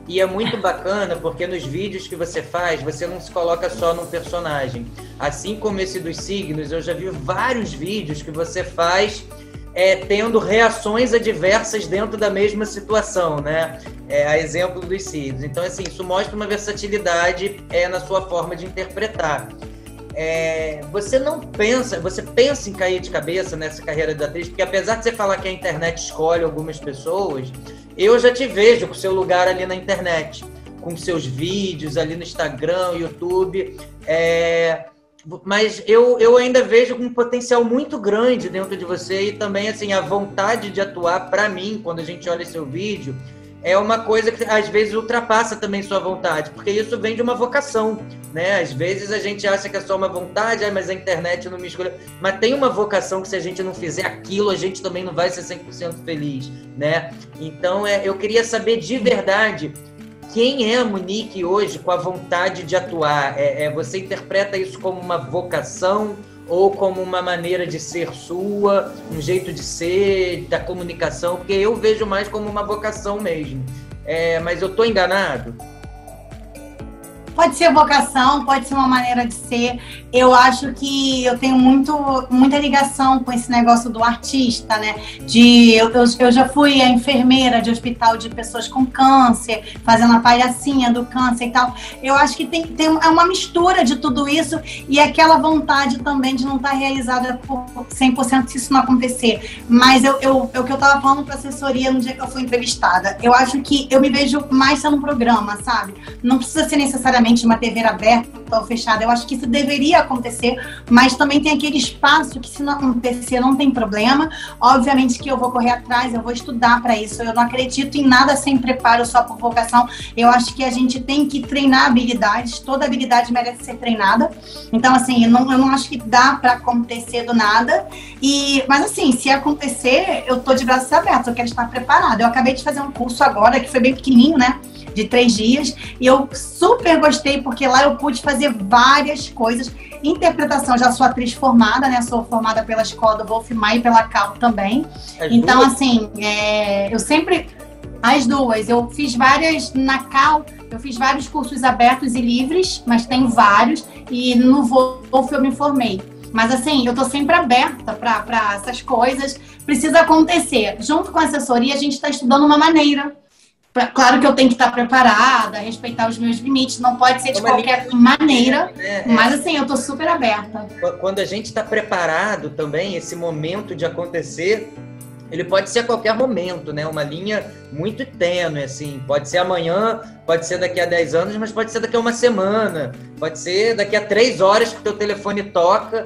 e é muito bacana porque nos vídeos que você faz, você não se coloca só num personagem. Assim como esse dos signos, eu já vi vários vídeos que você faz tendo reações adversas dentro da mesma situação, né? A exemplo dos signos. Então, assim, isso mostra uma versatilidade na sua forma de interpretar. Você pensa em cair de cabeça nessa carreira de atriz? Porque apesar de você falar que a internet escolhe algumas pessoas, eu já te vejo com o seu lugar ali na internet, com seus vídeos ali no Instagram, YouTube, mas eu ainda vejo um potencial muito grande dentro de você, e também, assim, a vontade de atuar, para mim, quando a gente olha seu vídeo, é uma coisa que às vezes ultrapassa também sua vontade, porque isso vem de uma vocação, né? Às vezes a gente acha que é só uma vontade, mas a internet não me escolheu. Mas tem uma vocação que, se a gente não fizer aquilo, a gente também não vai ser 100% feliz, né? Então, eu queria saber de verdade quem é a Monique hoje com a vontade de atuar. Você interpreta isso como uma vocação ou como uma maneira de ser sua, um jeito de ser, da comunicação? Porque eu vejo mais como uma vocação mesmo. Mas eu estou enganado? Pode ser vocação, pode ser uma maneira de ser. Eu acho que eu tenho muita ligação com esse negócio do artista, né? Eu já fui a enfermeira de hospital de pessoas com câncer, fazendo a palhacinha do câncer e tal. Eu acho que é uma mistura de tudo isso e aquela vontade também de não estar realizada por 100% se isso não acontecer. Mas o que eu estava falando para a assessoria no dia que eu fui entrevistada, eu acho que eu me vejo mais sendo um programa, sabe? Não precisa ser necessariamente uma TV aberta ou fechada. Eu acho que isso deveria acontecer, mas também tem aquele espaço que, se não acontecer, não tem problema. Obviamente que eu vou correr atrás, eu vou estudar para isso. Eu não acredito em nada sem preparo, só por vocação. Eu acho que a gente tem que treinar habilidades. Toda habilidade merece ser treinada. Então, assim, eu não acho que dá para acontecer do nada. Mas, assim, se acontecer, eu tô de braços abertos. Eu quero estar preparada. Eu acabei de fazer um curso agora, que foi bem pequenininho, né? De 3 dias, e eu super gostei, porque lá eu pude fazer várias coisas. Interpretação, já sou atriz formada, né? Sou formada pela escola do Wolf Maia e pela Cal também. Então, assim, eu sempre... As duas. Eu fiz várias na Cal, eu fiz vários cursos abertos e livres, mas tem vários, e no Wolf eu me formei. Mas, assim, eu tô sempre aberta para essas coisas. Precisa acontecer. Junto com a assessoria, a gente está estudando uma maneira. Claro que eu tenho que estar preparada, respeitar os meus limites, não pode ser de qualquer maneira, mas assim, eu tô super aberta. Quando a gente está preparado também, esse momento de acontecer, ele pode ser a qualquer momento, né? Uma linha muito tênue, assim. Pode ser amanhã, pode ser daqui a 10 anos, mas pode ser daqui a uma semana, pode ser daqui a 3 horas que o teu telefone toca.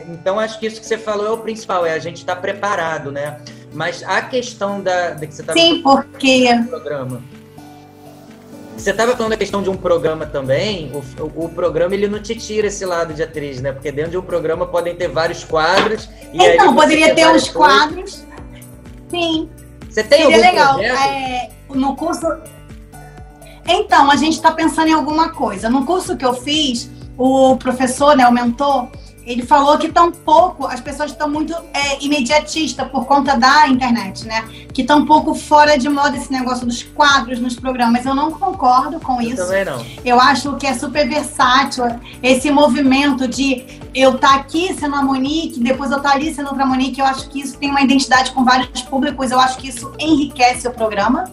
Então, acho que isso que você falou é o principal, a gente estar preparado, né? Mas a questão da que você estava falando... Sim, porque... programa. Você estava falando da questão de um programa também, o programa ele não te tira esse lado de atriz, né? Porque dentro de um programa podem ter vários quadros. Então, poderia ter uns quadros. Sim. Você tem algum legal. projeto? No curso... Então, a gente está pensando em alguma coisa. No curso que eu fiz, o professor, né, o mentor, ele falou que as pessoas estão muito imediatistas por conta da internet, né? Que estão um pouco fora de moda esse negócio dos quadros nos programas. Eu não concordo com isso. Também não. Eu acho que é super versátil esse movimento de eu estar aqui sendo a Monique, depois eu estar ali sendo outra Monique. Eu acho que isso tem uma identidade com vários públicos. Eu acho que isso enriquece o programa.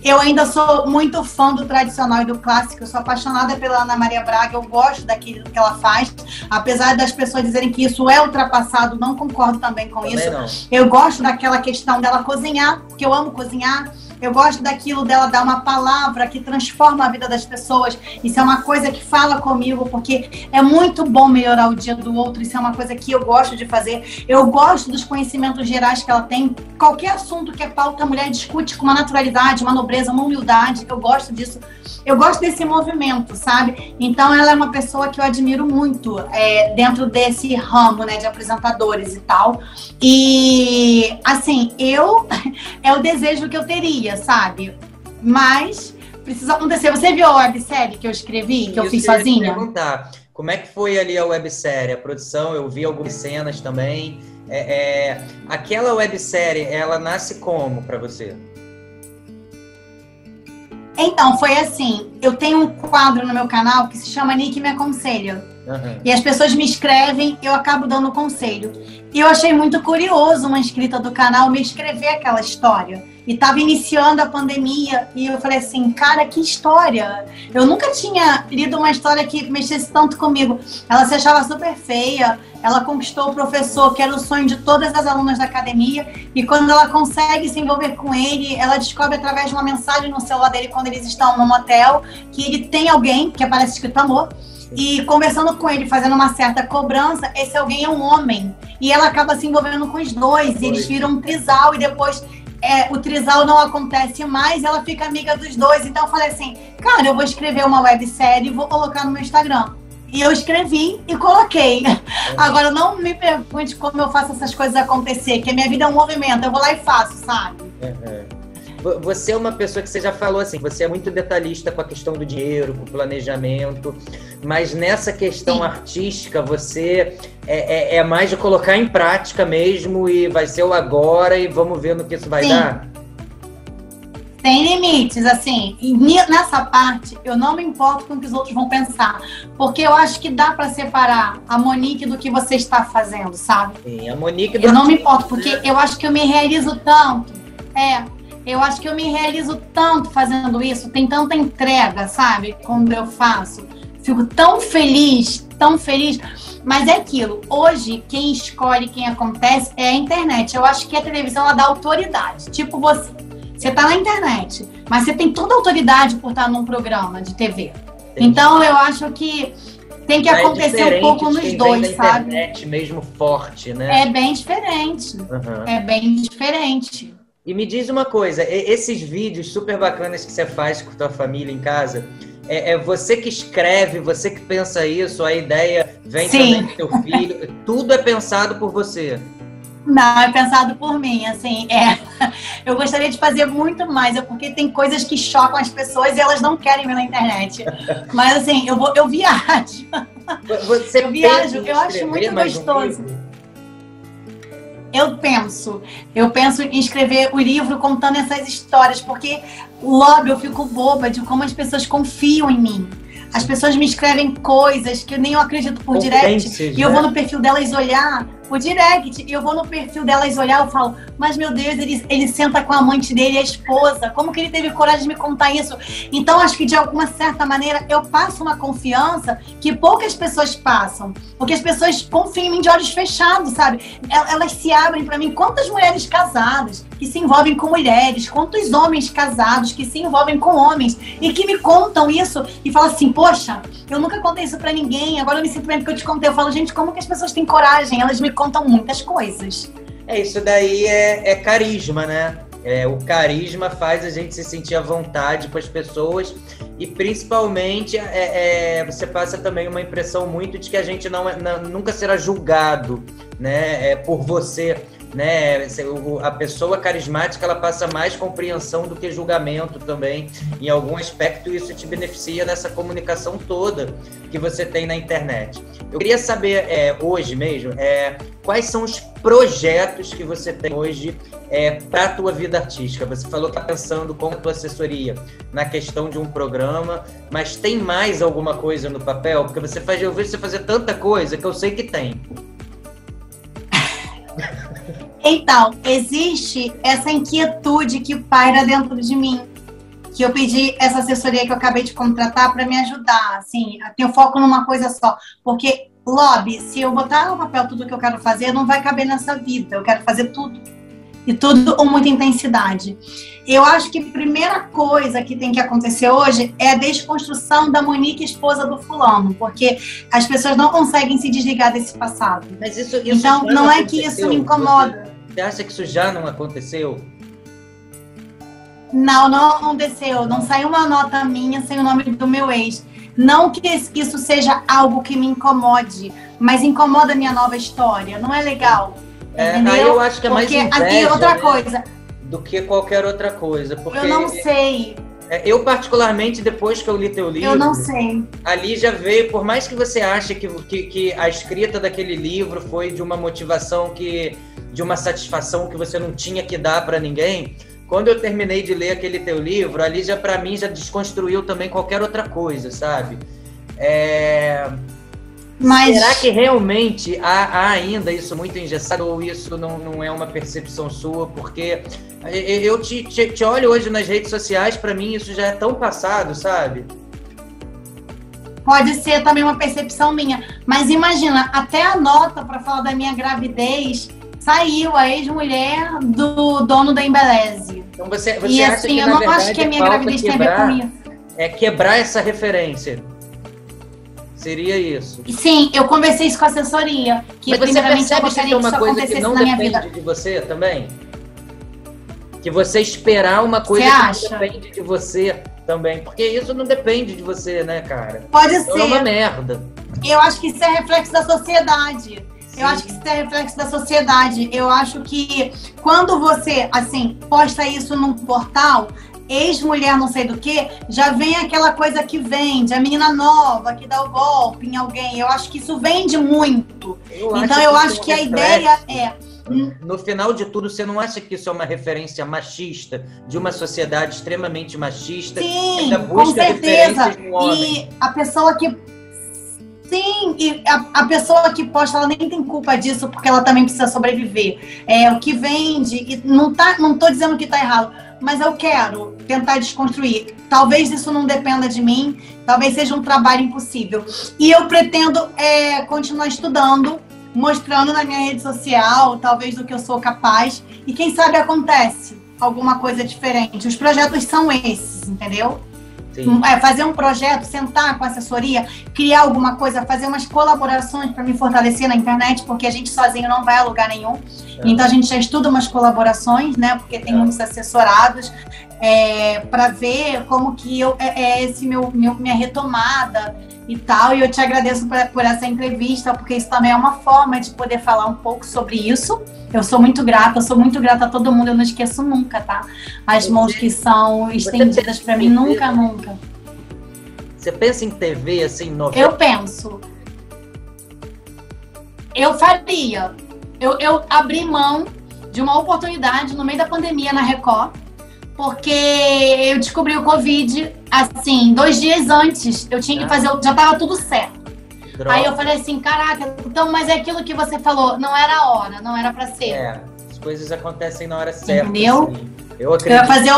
Eu ainda sou muito fã do tradicional e do clássico. Eu sou apaixonada pela Ana Maria Braga. Eu gosto daquilo que ela faz. Apesar das pessoas dizerem que isso é ultrapassado, não concordo também com isso. Não. Eu gosto daquela questão dela cozinhar, porque eu amo cozinhar. Eu gosto daquilo dela dar uma palavra que transforma a vida das pessoas. Isso é uma coisa que fala comigo, porque é muito bom melhorar o dia do outro. Isso é uma coisa que eu gosto de fazer. Eu gosto dos conhecimentos gerais que ela tem. Qualquer assunto que é pauta, a mulher discute com uma naturalidade, uma nobreza, uma humildade. Eu gosto disso. Eu gosto desse movimento, sabe? Então, ela é uma pessoa que eu admiro muito dentro desse ramo, né, de apresentadores e tal. E, assim, é o desejo que eu teria, sabe? Mas precisa acontecer. Você viu a websérie que eu escrevi, que eu fiz sozinha? Eu perguntar. Como é que foi ali a websérie, a produção? Eu vi algumas cenas também. Aquela websérie, ela nasce como para você? Então, foi assim, eu tenho um quadro no meu canal que se chama Nick Me Aconselha. Uhum. E as pessoas me escrevem, eu acabo dando conselho. E eu achei muito curioso uma inscrita do canal me escrever aquela história. E estava iniciando a pandemia, e eu falei assim, cara, que história! Eu nunca tinha lido uma história que mexesse tanto comigo. Ela se achava super feia, ela conquistou o professor, que era o sonho de todas as alunas da academia, e quando ela consegue se envolver com ele, ela descobre através de uma mensagem no celular dele, quando eles estão no motel, que ele tem alguém, que aparece escrito amor, e conversando com ele, fazendo uma certa cobrança, esse alguém é um homem, e ela acaba se envolvendo com os dois, e eles viram um trisal, e depois... o trisal não acontece mais, ela fica amiga dos dois. Então eu falei assim, cara, eu vou escrever uma websérie e vou colocar no meu Instagram. E eu escrevi e coloquei. Agora, não me pergunte como eu faço essas coisas acontecer, que a minha vida é um movimento, eu vou lá e faço, sabe? Você é uma pessoa que você já falou assim, você é muito detalhista com a questão do dinheiro, com o planejamento. mas nessa questão artística você é mais de colocar em prática mesmo e vai ser o agora e vamos ver no que isso vai dar? Tem limites, assim, e nessa parte eu não me importo com o que os outros vão pensar, porque eu acho que dá para separar a Monique do que você está fazendo, sabe? Sim, a Monique eu não me importo, porque eu acho que eu me realizo tanto, eu acho que eu me realizo tanto fazendo isso, tem tanta entrega, sabe, quando eu faço, fico tão feliz, mas é aquilo, hoje quem escolhe, quem acontece é a internet, eu acho que a televisão ela dá autoridade, tipo você tá na internet, mas você tem toda a autoridade por estar num programa de TV. Entendi. Então, eu acho que tem que acontecer um pouco nos dois, sabe? Internet mesmo forte, né? É bem diferente. Uhum. É bem diferente. E me diz uma coisa, esses vídeos super bacanas que você faz com a tua família em casa, é você que escreve, você que pensa isso, a ideia vem também do teu filho, tudo é pensado por você? Não, é pensado por mim, assim, eu gostaria de fazer muito mais, porque tem coisas que chocam as pessoas e elas não querem ver na internet, mas assim, eu viajo, eu acho muito gostoso. Eu penso em escrever o livro contando essas histórias, porque logo eu fico boba de como as pessoas confiam em mim. As pessoas me escrevem coisas que eu nem acredito por direct, e eu vou no perfil delas olhar, por direct, e eu vou no perfil delas olhar, eu falo, mas meu Deus, ele senta com a amante dele, a esposa, como que ele teve coragem de me contar isso? Então, acho que de alguma certa maneira, eu passo uma confiança que poucas pessoas passam, porque as pessoas confiam em mim de olhos fechados, sabe? Elas se abrem pra mim. Quantas mulheres casadas que se envolvem com mulheres, quantos homens casados que se envolvem com homens e que me contam isso e falam assim, poxa, eu nunca contei isso pra ninguém, agora eu me sinto bem porque eu te contei. Eu falo, gente, como que as pessoas têm coragem? Elas me contam muitas coisas. Isso daí é carisma, né? O carisma faz a gente se sentir à vontade com as pessoas e principalmente você passa também uma impressão muito de que a gente nunca será julgado, né, por você, né? A pessoa carismática ela passa mais compreensão do que julgamento também. Em algum aspecto isso te beneficia nessa comunicação toda que você tem na internet. Eu queria saber hoje mesmo quais são os projetos que você tem hoje para a tua vida artística. Você falou que está pensando com a tua assessoria na questão de um programa, mas tem mais alguma coisa no papel? Porque eu vejo você fazer tanta coisa que eu sei que tem. Então, existe essa inquietude que paira dentro de mim, que eu pedi essa assessoria que eu acabei de contratar para me ajudar, assim, a ter foco numa coisa só, porque, Lobby, se eu botar no papel tudo que eu quero fazer, não vai caber nessa vida, eu quero fazer tudo, e tudo com muita intensidade. Eu acho que a primeira coisa que tem que acontecer hoje é a desconstrução da Monique, esposa do fulano, porque as pessoas não conseguem se desligar desse passado. Mas isso então, não é que isso me incomoda. Você acha que isso já não aconteceu? Não aconteceu. Não saiu uma nota minha sem o nome do meu ex. Não que isso seja algo que me incomode, mas incomoda a minha nova história. Não é legal. Entendeu? Aí eu acho que é mais inveja, aqui outra coisa. Do que qualquer outra coisa. Porque eu não sei. Eu, particularmente, depois que eu li teu livro... Eu não sei. Ali já veio, por mais que você ache que a escrita daquele livro foi de uma motivação de uma satisfação que você não tinha que dar para ninguém, quando eu terminei de ler aquele teu livro, ali já, para mim, já desconstruiu também qualquer outra coisa, sabe? Mas... será que realmente há ainda isso muito engessado ou isso não é uma percepção sua? Porque eu te olho hoje nas redes sociais, para mim isso já é tão passado, sabe? Pode ser também uma percepção minha. Mas imagina, até a nota para falar da minha gravidez saiu a ex-mulher do dono da Embeleze. Então você e acha assim, que, eu não acho que a minha gravidez tem a ver com isso. É quebrar essa referência. Seria isso. Sim, eu conversei isso com a assessoria. Que mas você percebe que isso é uma coisa que não depende de você também? Que você esperar uma coisa que não depende de você também. Porque isso não depende de você, né, cara? Pode ser. É uma merda. Eu acho que isso é reflexo da sociedade. Sim. Eu acho que isso é reflexo da sociedade. Eu acho que quando você, assim, posta isso num portal, ex-mulher não sei do que, já vem aquela coisa que vende, a menina nova que dá o golpe em alguém. Eu acho que isso vende muito. Então eu acho que a ideia é... No final de tudo, você não acha que isso é uma referência machista, de uma sociedade extremamente machista? Sim, com certeza. E a pessoa que... Sim, e a pessoa que posta, ela nem tem culpa disso, porque ela também precisa sobreviver. O que vende, e não tô dizendo que tá errado, mas eu quero tentar desconstruir. Talvez isso não dependa de mim, talvez seja um trabalho impossível. E eu pretendo continuar estudando, mostrando na minha rede social, talvez do que eu sou capaz, e quem sabe acontece alguma coisa diferente. Os projetos são esses, entendeu? Fazer um projeto, sentar com a assessoria, criar alguma coisa, fazer umas colaborações para me fortalecer na internet, porque a gente sozinho não vai a lugar nenhum. Então a gente já estuda umas colaborações, né? Porque tem muitos assessorados, para ver como que esse minha retomada e tal. E eu te agradeço por essa entrevista, porque isso também é uma forma de poder falar um pouco sobre isso. Eu sou muito grata a todo mundo, eu não esqueço nunca, tá? As mãos que são estendidas para mim, nunca. Você pensa em TV, assim, novela? Eu penso. Eu faria. Eu abri mão de uma oportunidade no meio da pandemia na Record, porque eu descobri o Covid, assim, 2 dias antes, eu tinha que fazer, já tava tudo certo. Droga. Aí eu falei assim, caraca, então, mas é aquilo que você falou, não era a hora, não era pra ser. As coisas acontecem na hora certa. Entendeu? Assim. Eu ia fazer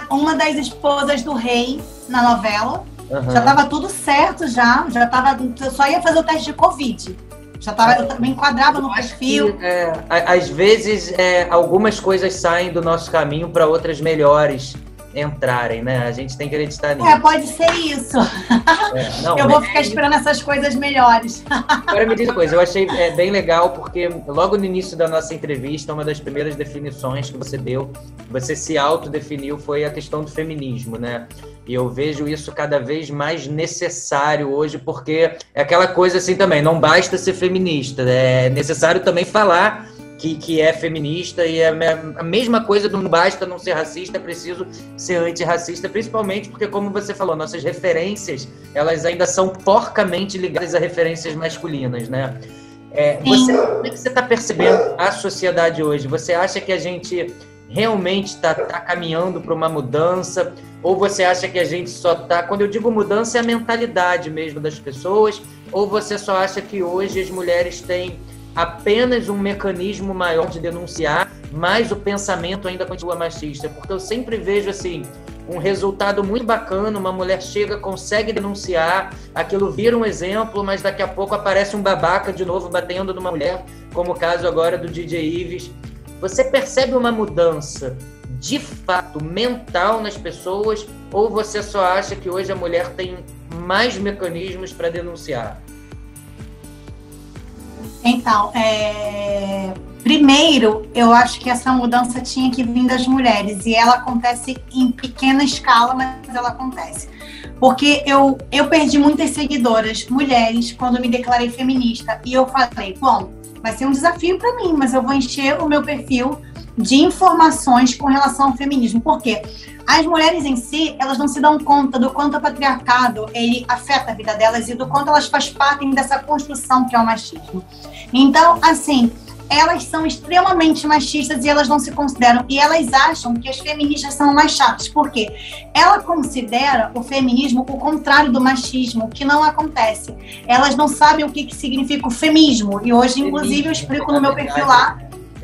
uma das esposas do rei na novela, já tava tudo certo eu só ia fazer o teste de Covid. Eu me enquadrava no perfil. Às vezes, algumas coisas saem do nosso caminho para outras melhores entrarem, né? A gente tem que acreditar nisso. Pode ser isso. Eu vou ficar esperando essas coisas melhores. Agora me diz uma coisa, eu achei bem legal, porque logo no início da nossa entrevista, uma das primeiras definições que você deu, você se autodefiniu, foi a questão do feminismo, né? E eu vejo isso cada vez mais necessário hoje, porque é aquela coisa assim também, não basta ser feminista, é necessário também falar que é feminista, e é a mesma coisa do não basta não ser racista, é preciso ser antirracista, principalmente porque, como você falou, nossas referências, elas ainda são porcamente ligadas a referências masculinas, né? Como é que você está percebendo a sociedade hoje? Você acha que a gente realmente está caminhando para uma mudança? Ou você acha que a gente só está... Quando eu digo mudança, é a mentalidade mesmo das pessoas? Ou você só acha que hoje as mulheres têm apenas um mecanismo maior de denunciar, mas o pensamento ainda continua machista? Porque eu sempre vejo assim, um resultado muito bacana, uma mulher chega, consegue denunciar, aquilo vira um exemplo, mas daqui a pouco aparece um babaca de novo batendo numa mulher, como o caso agora do DJ Ives. Você percebe uma mudança de fato mental nas pessoas, ou você só acha que hoje a mulher tem mais mecanismos para denunciar? Então, primeiro, eu acho que essa mudança tinha que vir das mulheres, e ela acontece em pequena escala, mas ela acontece. Porque eu perdi muitas seguidoras, mulheres, quando me declarei feminista, e eu falei, bom, vai ser um desafio para mim, mas eu vou encher o meu perfil de informações com relação ao feminismo. Por quê? As mulheres em si, elas não se dão conta do quanto o patriarcado ele afeta a vida delas e do quanto elas fazem parte dessa construção que é o machismo. Então, assim, elas são extremamente machistas e elas não se consideram. E elas acham que as feministas são mais chatas. Por quê? Ela considera o feminismo o contrário do machismo, que não acontece. Elas não sabem o que significa o feminismo. E hoje, inclusive, eu explico no meu perfil lá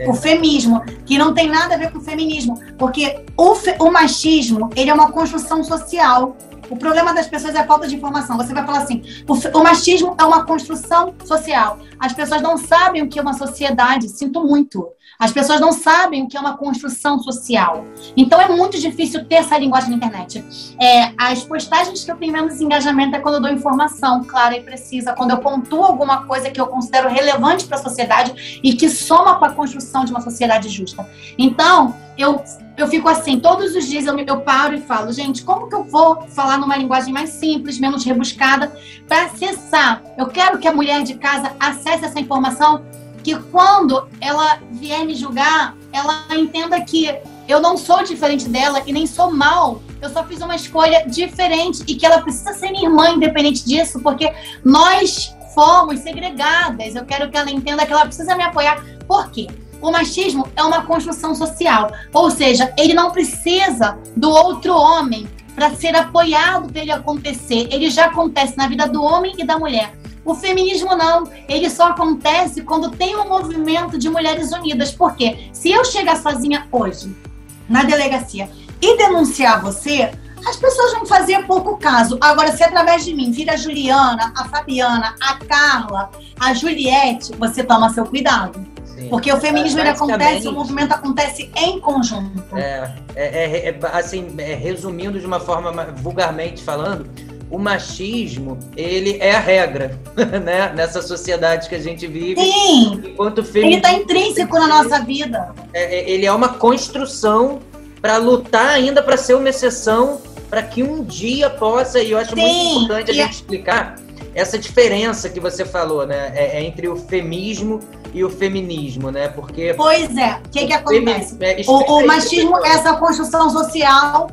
o feminismo, que não tem nada a ver com o feminismo, porque o machismo, ele é uma construção social. O problema das pessoas é a falta de informação. Você vai falar assim, o machismo é uma construção social. As pessoas não sabem o que é uma sociedade, sinto muito. As pessoas não sabem o que é uma construção social. Então é muito difícil ter essa linguagem na internet. As postagens que eu tenho menos engajamento é quando eu dou informação clara e precisa, quando eu pontuo alguma coisa que eu considero relevante para a sociedade e que soma para a construção de uma sociedade justa. Então, eu fico assim, todos os dias eu paro e falo, gente, como que eu vou falar numa linguagem mais simples, menos rebuscada, para acessar? Eu quero que a mulher de casa acesse essa informação, que quando ela vier me julgar, ela entenda que eu não sou diferente dela e nem sou mal eu só fiz uma escolha diferente e que ela precisa ser minha irmã independente disso, porque nós fomos segregadas. Eu quero que ela entenda que ela precisa me apoiar. Por quê? O machismo é uma construção social, ou seja, ele não precisa do outro homem para ser apoiado para ele acontecer. Ele já acontece na vida do homem e da mulher. O feminismo não, ele só acontece quando tem um movimento de mulheres unidas. Por quê? Se eu chegar sozinha hoje na delegacia e denunciar você, as pessoas vão fazer pouco caso. Agora, se através de mim vira a Juliana, a Fabiana, a Carla, a Juliette, você toma seu cuidado. Sim. Porque o feminismo ele acontece, o movimento acontece em conjunto. Assim, resumindo de uma forma vulgarmente falando, o machismo, ele é a regra, né? Nessa sociedade que a gente vive. Sim, enquanto ele está intrínseco na nossa vida. Ele é uma construção para lutar ainda para ser uma exceção, para que um dia possa, e eu acho muito importante a gente explicar essa diferença que você falou, né? Entre o feminismo e o feminismo, né? Porque... Pois é, o que acontece? O machismo é essa construção social...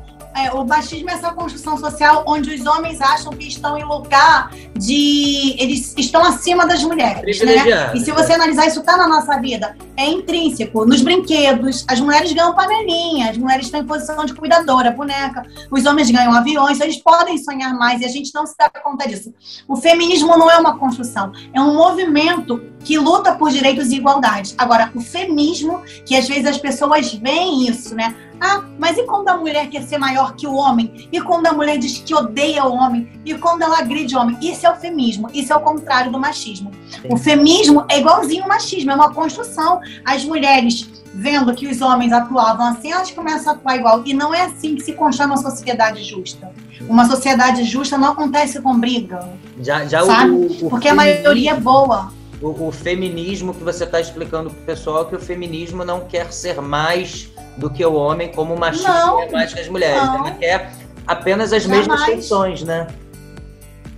o machismo é essa construção social onde os homens acham que estão em lugar de... Eles estão acima das mulheres, né? E se você analisar, isso está na nossa vida. É intrínseco. Nos brinquedos, as mulheres ganham panelinha, as mulheres estão em posição de cuidadora, boneca. Os homens ganham aviões, eles podem sonhar mais e a gente não se dá conta disso. O feminismo não é uma construção, é um movimento que luta por direitos e igualdade. Agora, o feminismo, que às vezes as pessoas veem isso, né? Ah, mas e quando a mulher quer ser maior que o homem? E quando a mulher diz que odeia o homem? E quando ela agride o homem? Isso é o feminismo, isso é o contrário do machismo. Sim. O feminismo é igualzinho ao machismo, é uma construção. As mulheres, vendo que os homens atuavam assim, elas começam a atuar igual. E não é assim que se constrói uma sociedade justa. Uma sociedade justa não acontece com briga, sabe? Porque a maioria é boa. O feminismo que você está explicando para o pessoal, que o feminismo não quer ser mais do que o homem, como o machismo é mais que as mulheres. Ela quer apenas as mesmas condições, né?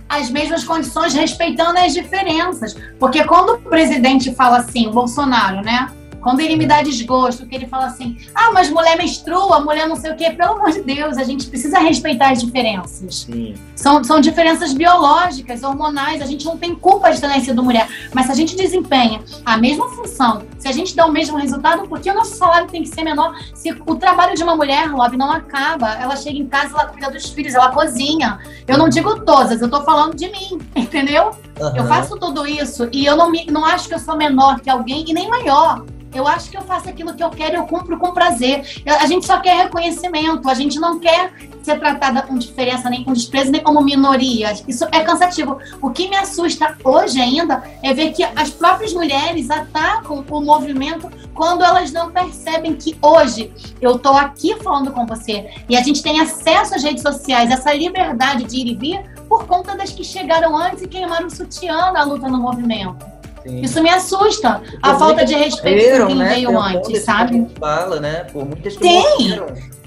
As mesmas condições, respeitando as diferenças. Porque quando o presidente fala assim, o Bolsonaro, né? Quando ele me dá desgosto, que ele fala assim, ah, mas mulher menstrua, mulher não sei o quê. Pelo amor de Deus, a gente precisa respeitar as diferenças. Sim. São diferenças biológicas, hormonais, a gente não tem culpa de ter nascido mulher. Mas se a gente desempenha a mesma função, se a gente dá o mesmo resultado, por que o nosso salário tem que ser menor? Se o trabalho de uma mulher, Rob, não acaba, ela chega em casa, ela cuida dos filhos, ela cozinha. Eu não digo todas, eu tô falando de mim, entendeu? Eu faço tudo isso e eu não acho que eu sou menor que alguém e nem maior. Eu acho que eu faço aquilo que eu quero e eu cumpro com prazer. A gente só quer reconhecimento, a gente não quer ser tratada com diferença, nem com desprezo, nem como minoria. Isso é cansativo. O que me assusta hoje ainda é ver que as próprias mulheres atacam o movimento quando elas não percebem que hoje eu estou aqui falando com você e a gente tem acesso às redes sociais, essa liberdade de ir e vir por conta das que chegaram antes e queimaram o sutiã na luta no movimento. Sim. Isso me assusta, a falta de respeito por quem veio antes, sabe? Fala, né? Por muitas que tem!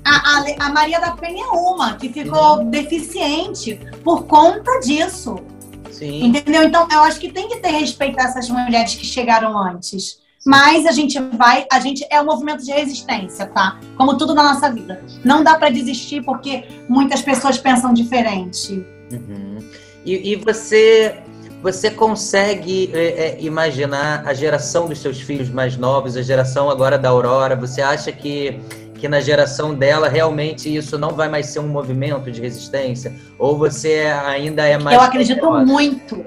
A Maria da Penha é uma, que ficou deficiente por conta disso. Sim. Entendeu? Então, eu acho que tem que ter respeito a essas mulheres que chegaram antes. Mas a gente é um movimento de resistência, tá? Como tudo na nossa vida. Não dá para desistir porque muitas pessoas pensam diferente. E você consegue imaginar a geração dos seus filhos mais novos, a geração agora da Aurora? Você acha que na geração dela realmente isso não vai mais ser um movimento de resistência? Ou você ainda é mais... Eu acredito muito.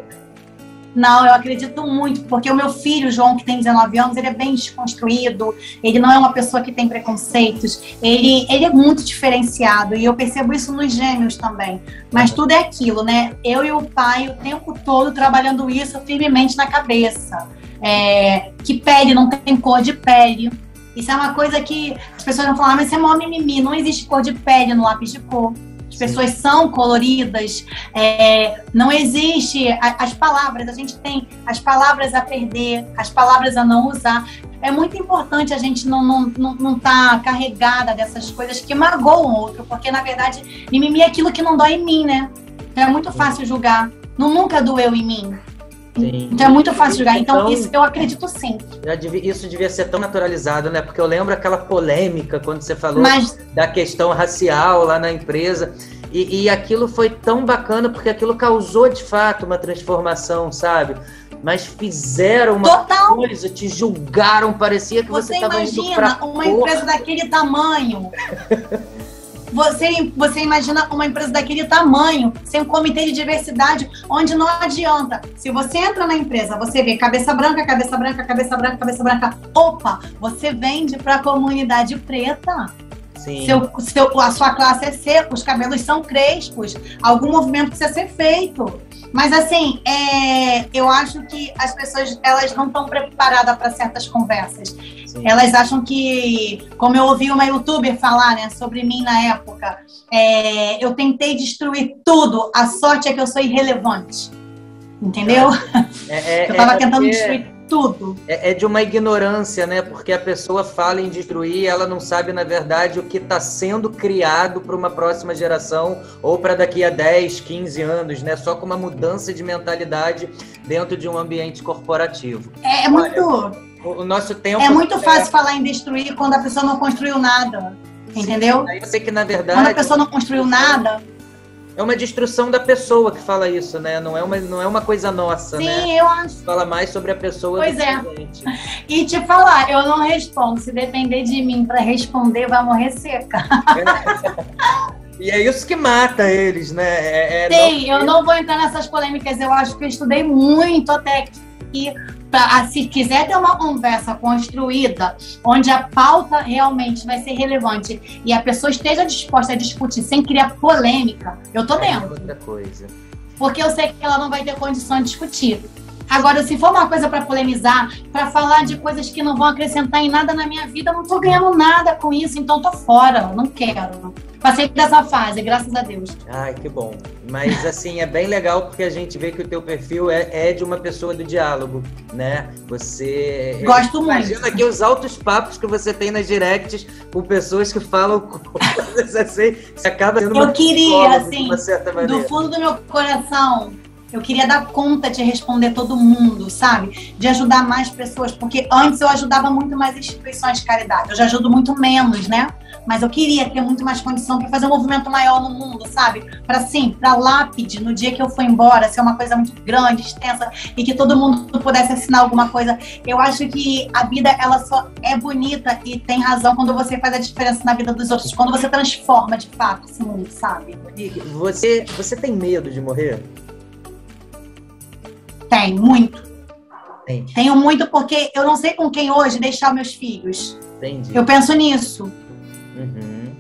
Não, eu acredito muito, porque o meu filho, João, que tem 19 anos, ele é bem desconstruído, ele não é uma pessoa que tem preconceitos, ele é muito diferenciado, e eu percebo isso nos gêmeos também. Mas tudo é aquilo, né? Eu e o pai, o tempo todo, trabalhando isso firmemente na cabeça. Que pele não tem cor de pele. Isso é uma coisa que as pessoas vão falar, mas isso é mó mimimi, não existe cor de pele no lápis de cor. As pessoas são coloridas, não existe as palavras, a gente tem as palavras a perder, as palavras a não usar. É muito importante a gente não tá carregada dessas coisas que magoam o outro, porque na verdade mimimi é aquilo que não dói em mim, né? É muito fácil julgar, nunca doeu em mim. Sim. Então é muito fácil julgar. Então, isso eu acredito sim. Isso devia ser tão naturalizado, né? Porque eu lembro aquela polêmica quando você falou da questão racial lá na empresa. E aquilo foi tão bacana porque aquilo causou, de fato, uma transformação, sabe? Mas fizeram uma coisa, te julgaram, parecia que você estava indo pra uma empresa daquele tamanho. Você imagina uma empresa daquele tamanho, sem um comitê de diversidade, onde não adianta. Se você entra na empresa, você vê cabeça branca, cabeça branca, cabeça branca, cabeça branca. Opa, você vende para a comunidade preta. Sim. A sua classe é seca, os cabelos são crespos, algum movimento precisa ser feito. Mas assim, eu acho que as pessoas elas não estão preparadas para certas conversas. Sim. Elas acham que, como eu ouvi uma youtuber falar, né, sobre mim na época, eu tentei destruir tudo, a sorte é que eu sou irrelevante. Entendeu? Eu estava tentando destruir tudo. É de uma ignorância, né? Porque a pessoa fala em destruir, ela não sabe, na verdade, o que está sendo criado para uma próxima geração ou para daqui a 10, 15 anos, né? Só com uma mudança de mentalidade dentro de um ambiente corporativo. O nosso tempo... É muito fácil falar em destruir quando a pessoa não construiu nada, entendeu? Aí eu sei que, na verdade... Quando a pessoa não construiu nada... É uma destruição da pessoa que fala isso, né? Não é uma coisa nossa, Sim, né? Sim, eu acho. Fala mais sobre a pessoa pois do que a gente. E te falar, eu não respondo. Se depender de mim para responder, vai morrer seca. E é isso que mata eles, né? Sim, eu não vou entrar nessas polêmicas. Eu acho que eu estudei muito até que... se quiser ter uma conversa construída, onde a pauta realmente vai ser relevante e a pessoa esteja disposta a discutir sem criar polêmica, eu tô dentro. Outra coisa. Porque eu sei que ela não vai ter condição de discutir. Agora, se for uma coisa para polemizar, para falar de coisas que não vão acrescentar em nada na minha vida, eu não tô ganhando nada com isso, então tô fora, não quero. Passei dessa fase, graças a Deus. Ai, que bom. Mas, assim, é bem legal porque a gente vê que o teu perfil é de uma pessoa do diálogo, né? Você... Gosto muito. Imagina aqui os altos papos que você tem nas directs com pessoas que falam coisas assim, você acaba sendo uma psicóloga, assim, de uma certa maneira. Do fundo do meu coração, eu queria dar conta de responder todo mundo, sabe? De ajudar mais pessoas, porque antes eu ajudava muito mais instituições de caridade. Eu já ajudo muito menos, né? Mas eu queria ter muito mais condição para fazer um movimento maior no mundo, sabe? Para lápide, no dia que eu for embora, ser uma coisa muito grande, extensa, e que todo mundo pudesse assinar alguma coisa. Eu acho que a vida, ela só é bonita e tem razão quando você faz a diferença na vida dos outros, quando você transforma, de fato, esse mundo, sabe? Você tem medo de morrer? Tenho, muito. Tem. Tenho muito porque eu não sei com quem hoje deixar meus filhos. Entendi. Eu penso nisso. Uhum.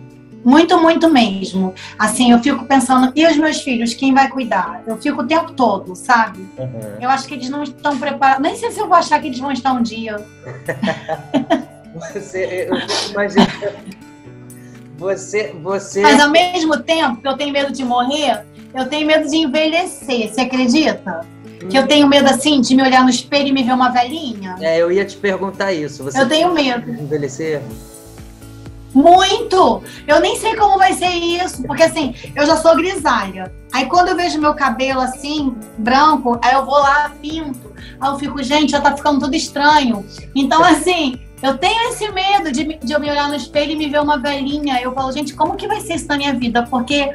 Muito, muito mesmo. Assim, eu fico pensando, e os meus filhos, quem vai cuidar? Eu fico o tempo todo, sabe? Uhum. Eu acho que eles não estão preparados. Nem sei se eu vou achar que eles vão estar um dia. Eu fico imaginando. Você... Mas ao mesmo tempo que eu tenho medo de morrer, eu tenho medo de envelhecer. Você acredita? Que eu tenho medo, assim, de me olhar no espelho e me ver uma velhinha? Eu ia te perguntar isso. Eu tenho medo. De envelhecer? Muito! Eu nem sei como vai ser isso, porque assim, eu já sou grisalha. Aí quando eu vejo meu cabelo assim, branco, aí eu vou lá, pinto. Aí eu fico, gente, já tá ficando tudo estranho. Então assim, eu tenho esse medo de eu me olhar no espelho e me ver uma velhinha. Eu falo, gente, como que vai ser isso na minha vida? Porque,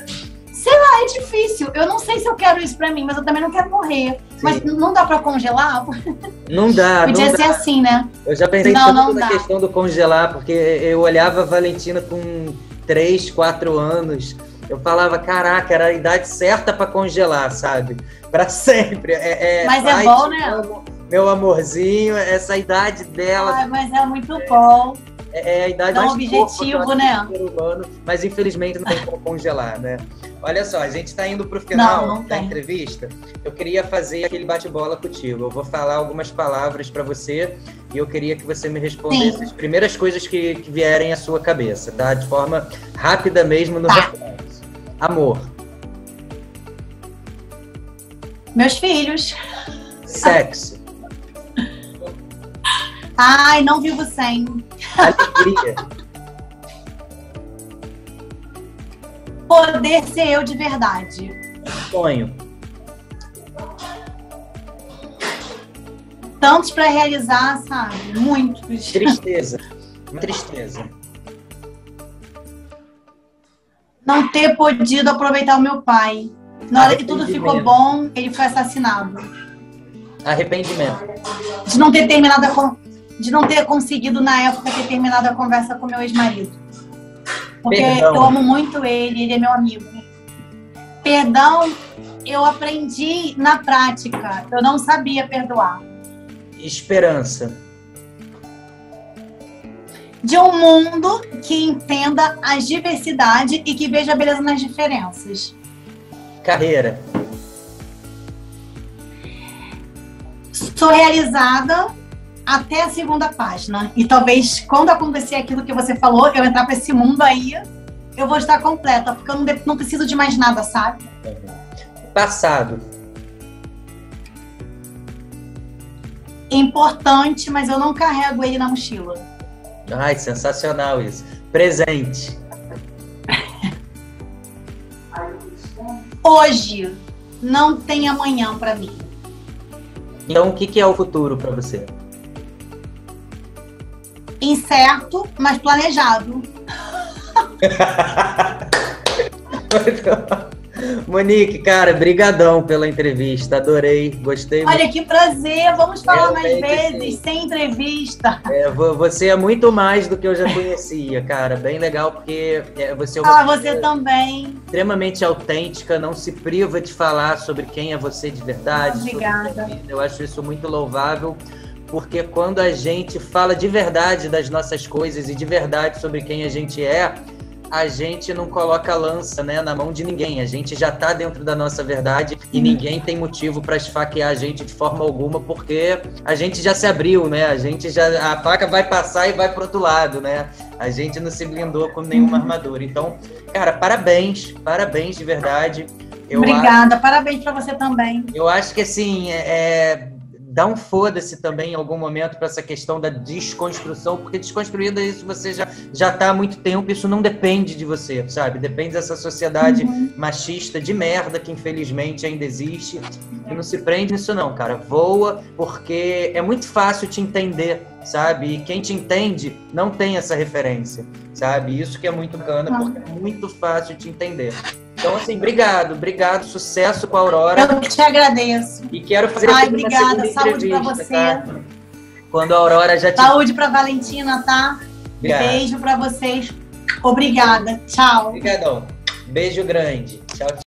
sei lá, é difícil. Eu não sei se eu quero isso pra mim, mas eu também não quero morrer. Sim. Mas não dá pra congelar? Não dá. Podia ser assim, né? Eu já pensei tanto na questão do congelar, porque eu olhava a Valentina com 3, 4 anos. Eu falava, caraca, era a idade certa pra congelar, sabe? Pra sempre. Mas é bom, né? Meu amorzinho, essa idade dela. Ai, mas é muito bom. É a idade mais objetivo, né? Do ser humano, mas infelizmente não tem como congelar, né? Olha só, a gente está indo para o final da entrevista. Eu queria fazer aquele bate-bola contigo. Eu vou falar algumas palavras para você e eu queria que você me respondesse as primeiras coisas que vierem à sua cabeça, tá? De forma rápida mesmo no reflexo. Amor. Meus filhos. Sexo. Ai, não vivo sem. Alegria. Poder ser eu de verdade. Sonho. tantos para realizar, sabe? Muitos. Tristeza. Tristeza. Não ter podido aproveitar o meu pai. Na hora que tudo ficou bom, ele foi assassinado. Arrependimento. De não ter conseguido, na época, ter terminado a conversa com meu ex-marido. Porque eu amo muito ele é meu amigo. Perdão, eu aprendi na prática. Eu não sabia perdoar. Esperança. De um mundo que entenda as diversidades e que veja a beleza nas diferenças. Carreira. Sou realizada até a segunda página. E talvez, quando acontecer aquilo que você falou, eu entrar para esse mundo aí, eu vou estar completa, porque eu não preciso de mais nada, sabe? Passado. Importante, mas eu não carrego ele na mochila. Ai, sensacional isso. Presente. Hoje não tem amanhã para mim. Então, o que é o futuro para você? Incerto, mas planejado. Monique, cara, brigadão pela entrevista, adorei, gostei muito. Olha, que prazer, vamos falar mais vezes, sim. sem entrevista. Você é muito mais do que eu já conhecia, cara, bem legal, porque você é uma você também. Extremamente autêntica, não se priva de falar sobre quem é você de verdade. Obrigada. Eu acho isso muito louvável, porque quando a gente fala de verdade das nossas coisas e de verdade sobre quem a gente é, a gente não coloca lança, né, na mão de ninguém. A gente já está dentro da nossa verdade e ninguém tem motivo para esfaquear a gente de forma alguma, porque a gente já se abriu, né? A faca vai passar e vai pro outro lado, né? A gente não se blindou com nenhuma armadura. Então, cara, parabéns de verdade. Obrigada, parabéns para você também. Eu acho que assim, dá um foda-se também em algum momento para essa questão da desconstrução, porque desconstruída isso você já tá há muito tempo, isso não depende de você, sabe? Depende dessa sociedade machista de merda que infelizmente ainda existe, e não se prende nisso não, cara. Voa, porque é muito fácil te entender, sabe? E quem te entende não tem essa referência, sabe? Isso que é muito bacana, porque é muito fácil te entender. Então, assim, obrigado, sucesso com a Aurora. Eu te agradeço. E quero fazer obrigada, saúde pra você. Tá? Quando a Aurora já Saúde pra Valentina, tá? Obrigado. Beijo pra vocês. Obrigada, tchau. Obrigadão. Beijo grande. Tchau, tchau.